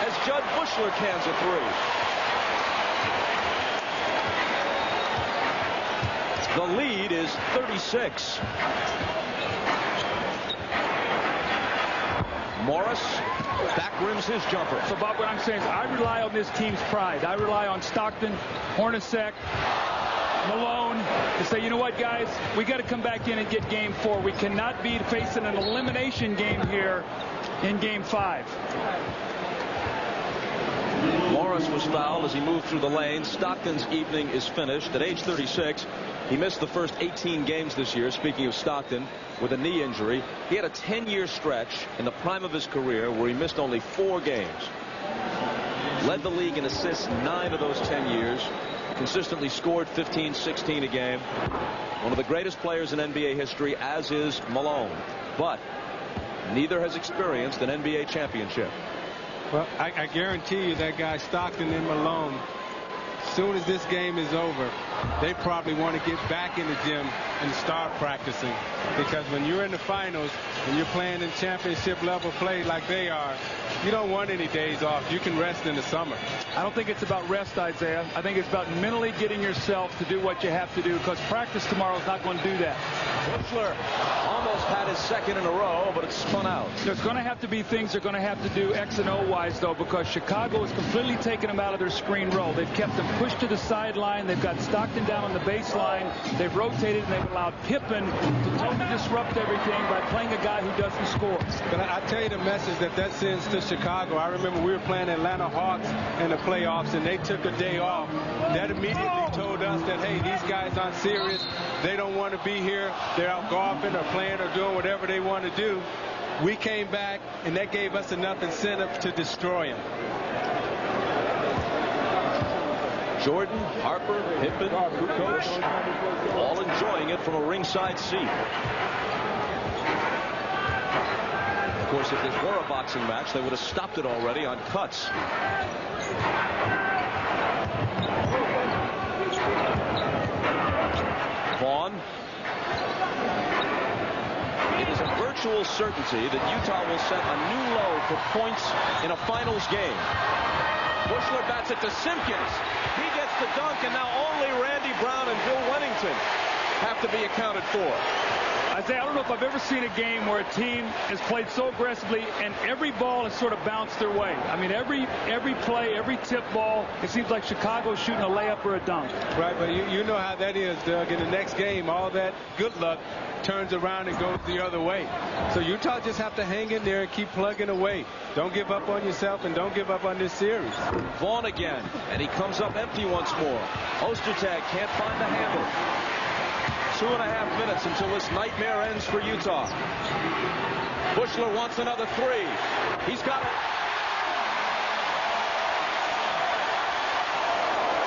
S2: as Judd Bushler cans a three. The lead is 36. Morris back rims his jumper.
S4: So, Bob, what I'm saying is I rely on this team's pride. I rely on Stockton, Hornacek, Malone to say, you know what, guys, we got to come back in and get Game 4. We cannot be facing an elimination game here in Game 5.
S2: Morris was fouled as he moved through the lane. Stockton's evening is finished. At age 36, he missed the first 18 games this year, speaking of Stockton, with a knee injury. He had a 10-year stretch in the prime of his career where he missed only 4 games. Led the league in assists 9 of those 10 years. Consistently scored 15, 16 a game. One of the greatest players in NBA history, as is Malone. But neither has experienced an NBA championship.
S3: Well, I guarantee you that guy Stockton and Malone, as soon as this game is over, they probably want to get back in the gym and start practicing. Because when you're in the finals and you're playing in championship level play like they are, you don't want any days off. You can rest in the summer.
S4: I don't think it's about rest, Isaiah. I think it's about mentally getting yourself to do what you have to do, because practice tomorrow is not going to do that.
S2: Bushler almost had his second in a row, but it spun out.
S4: There's going to have to be things they're going to have to do X and O wise, though, because Chicago has completely taken them out of their screen roll. They've kept them pushed to the sideline. They've got Stockton down on the baseline. They've rotated, and they've allowed Pippen to totally disrupt everything by playing a guy who doesn't score.
S3: But I tell you the message that sends to Chicago. I remember we were playing Atlanta Hawks in the playoffs, and they took a day off. That immediately told us that, hey, these guys aren't serious. They don't want to be here. They're out golfing or playing or doing whatever they want to do. We came back, and that gave us enough incentive to destroy them.
S2: Jordan, Harper, Pippen, Kukoc, all enjoying it from a ringside seat. Of course, if this were a boxing match, they would have stopped it already on cuts. Vaughn. It is a virtual certainty that Utah will set a new low for points in a finals game. Bushler bats it to Simpkins. He gets the dunk, and now only Randy Brown and Bill Wennington have to be accounted for.
S4: Isaiah, I don't know if I've ever seen a game where a team has played so aggressively and every ball has sort of bounced their way. I mean, every play, every tip ball, it seems like Chicago's shooting a layup or a dunk.
S3: Right, but you know how that is, Doug. In the next game, all that good luck turns around and goes the other way. So Utah just have to hang in there and keep plugging away. Don't give up on yourself, and don't give up on this series.
S2: Vaughn again, and he comes up empty once more. Ostertag can't find the handle. 2.5 minutes until this nightmare ends for Utah. Bushler wants another three. He's got it.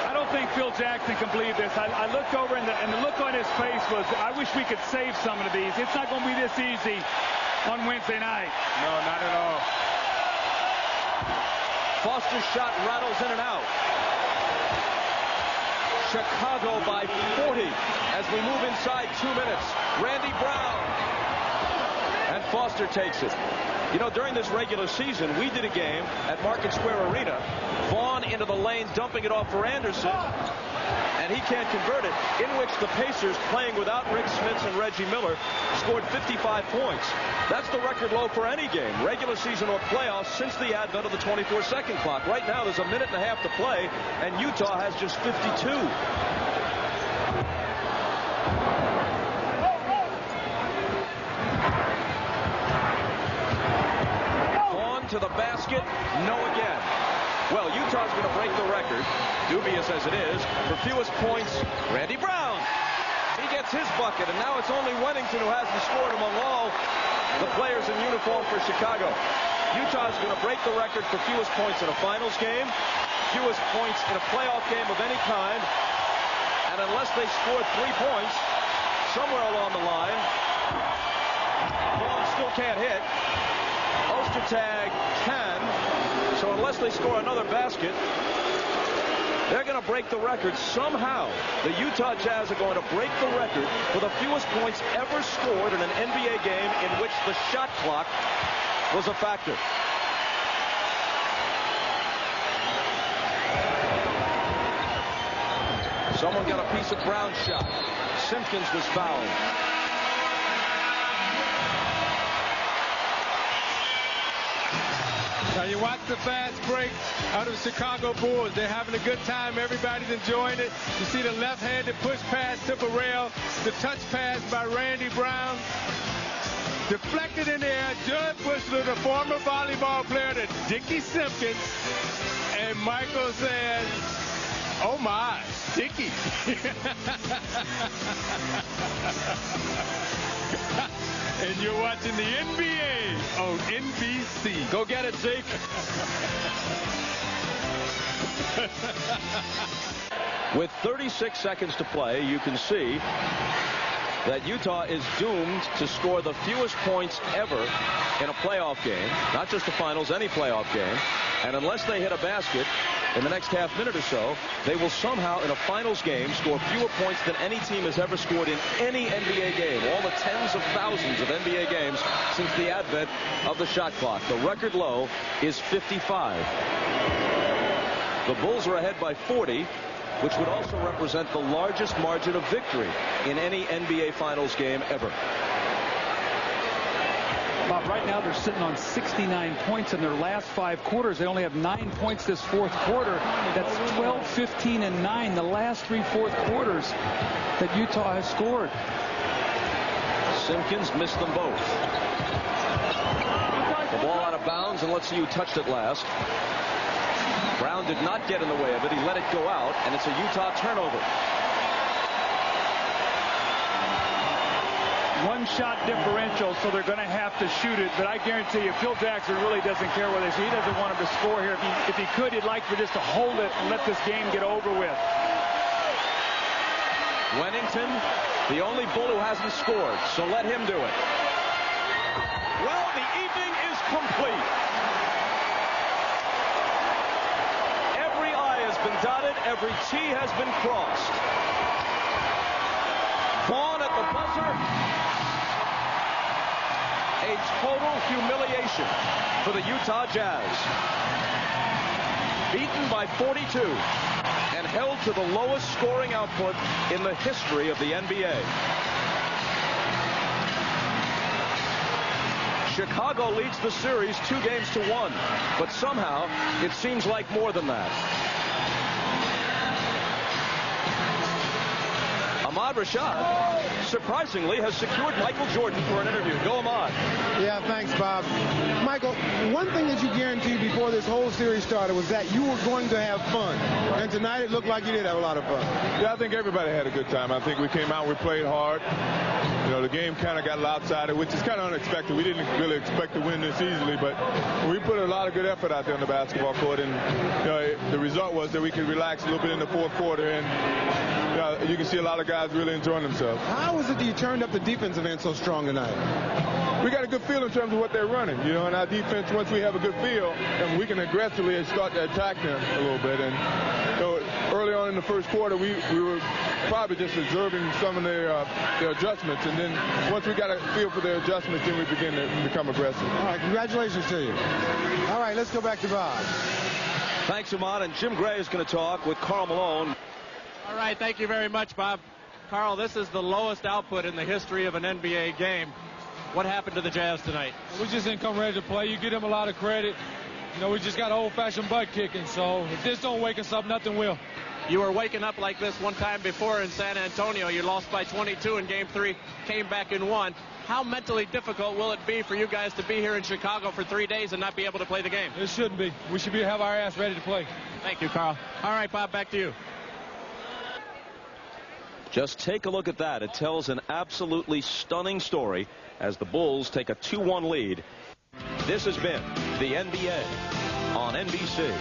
S4: I don't think Phil Jackson can believe this. I looked over and the look on his face was, I wish we could save some of these. It's not going to be this easy on Wednesday night.
S3: No, not at all.
S2: Foster's shot rattles in and out. Chicago by 40 as we move inside 2 minutes. Randy Brown. And Foster takes it. You know, during this regular season, we did a game at Market Square Arena. Vaughn into the lane, dumping it off for Anderson. And he can't convert it, in which the Pacers, playing without Rick Smits and Reggie Miller, scored 55 points. That's the record low for any game, regular season or playoffs, since the advent of the 24-second clock. Right now, there's a minute and a half to play, and Utah has just 52. Vaughn to the basket, no again. Well, Utah's going to break the record, dubious as it is, for fewest points. Randy Brown. He gets his bucket, and now it's only Wennington who hasn't scored among all the players in uniform for Chicago. Utah's going to break the record for fewest points in a finals game, fewest points in a playoff game of any kind, and unless they score 3 points somewhere along the line, Vaughn still can't hit. Ostertag can. So unless they score another basket, they're going to break the record. Somehow, the Utah Jazz are going to break the record for the fewest points ever scored in an NBA game in which the shot clock was a factor. Someone got a piece of Brown's shot. Simpkins was fouled.
S3: Now you watch the fast break out of the Chicago Bulls. They're having a good time. Everybody's enjoying it. You see the left-handed push pass to Burrell. The touch pass by Randy Brown. Deflected in the air. Judd Bushler, the former volleyball player, to Dickie Simpkins. And Michael says, oh my, Dickie. And you're watching the NBA on NBC.
S2: Go get it, Zeke. With 36 seconds to play, you can see that Utah is doomed to score the fewest points ever in a playoff game, not just the finals, any playoff game. And unless they hit a basket in the next half minute or so, they will somehow, in a finals game, score fewer points than any team has ever scored in any NBA game. All the tens of thousands of NBA games since the advent of the shot clock. The record low is 55. The Bulls are ahead by 40, which would also represent the largest margin of victory in any NBA Finals game ever.
S4: Bob, right now they're sitting on 69 points in their last 5 quarters. They only have 9 points this fourth quarter. That's 12, 15, and 9, the last 3 fourth quarters that Utah has scored.
S2: Simpkins missed them both. The ball out of bounds, and let's see who touched it last. Brown did not get in the way of it. He let it go out, and it's a Utah turnover.
S4: One shot differential, so they're going to have to shoot it. But I guarantee you, Phil Jackson really doesn't care whether he doesn't want him to score here. If he could, he'd like for just to hold it and let this game get over with.
S2: Wennington, the only Bull who hasn't scored, so let him do it. Well, the evening is complete. Every I has been dotted, every T has been crossed. Vaughn at the buzzer. A total humiliation for the Utah Jazz. Beaten by 42 and held to the lowest scoring output in the history of the NBA. Chicago leads the series 2-1, but somehow it seems like more than that. Ahmad Rashad, surprisingly, has secured Michael Jordan for an interview. Go, Ahmad.
S5: Yeah, thanks, Bob. Michael, one thing that you guaranteed before this whole series started was that you were going to have fun. And tonight it looked like you did have a lot of fun.
S7: Yeah, I think everybody had a good time. I think we came out, we played hard. You know, the game kind of got lopsided, which is kind of unexpected. We didn't really expect to win this easily, but we put a lot of good effort out there on the basketball court, and you know, the result was that we could relax a little bit in the fourth quarter, and you can see a lot of guys really enjoying themselves.
S5: How is it that you turned up the defensive end so strong tonight?
S7: We got a good feel in terms of what they're running, you know, and our defense, once we have a good feel, and we can aggressively start to attack them a little bit. And so early on in the first quarter, we were probably just observing some of their adjustments, and then once we got a feel for their adjustments, then we begin to become aggressive.
S5: All right, congratulations to you. All right, let's go back to Bob.
S2: Thanks, Ahmad. And Jim Gray is going to talk with Karl Malone.
S6: All right, thank you very much, Bob. Karl, this is the lowest output in the history of an NBA game. What happened to the Jazz tonight?
S3: We just didn't come ready to play. You give them a lot of credit. You know, we just got old-fashioned butt kicking. So if this don't wake us up, nothing will.
S6: You were waking up like this one time before in San Antonio. You lost by 22 in Game 3, came back and won. How mentally difficult will it be for you guys to be here in Chicago for 3 days and not be able to play the game?
S3: It shouldn't be. We should have our ass ready to play.
S6: Thank you, Karl. All right, Bob, back to you.
S2: Just take a look at that. It tells an absolutely stunning story as the Bulls take a 2-1 lead. This has been the NBA on NBC.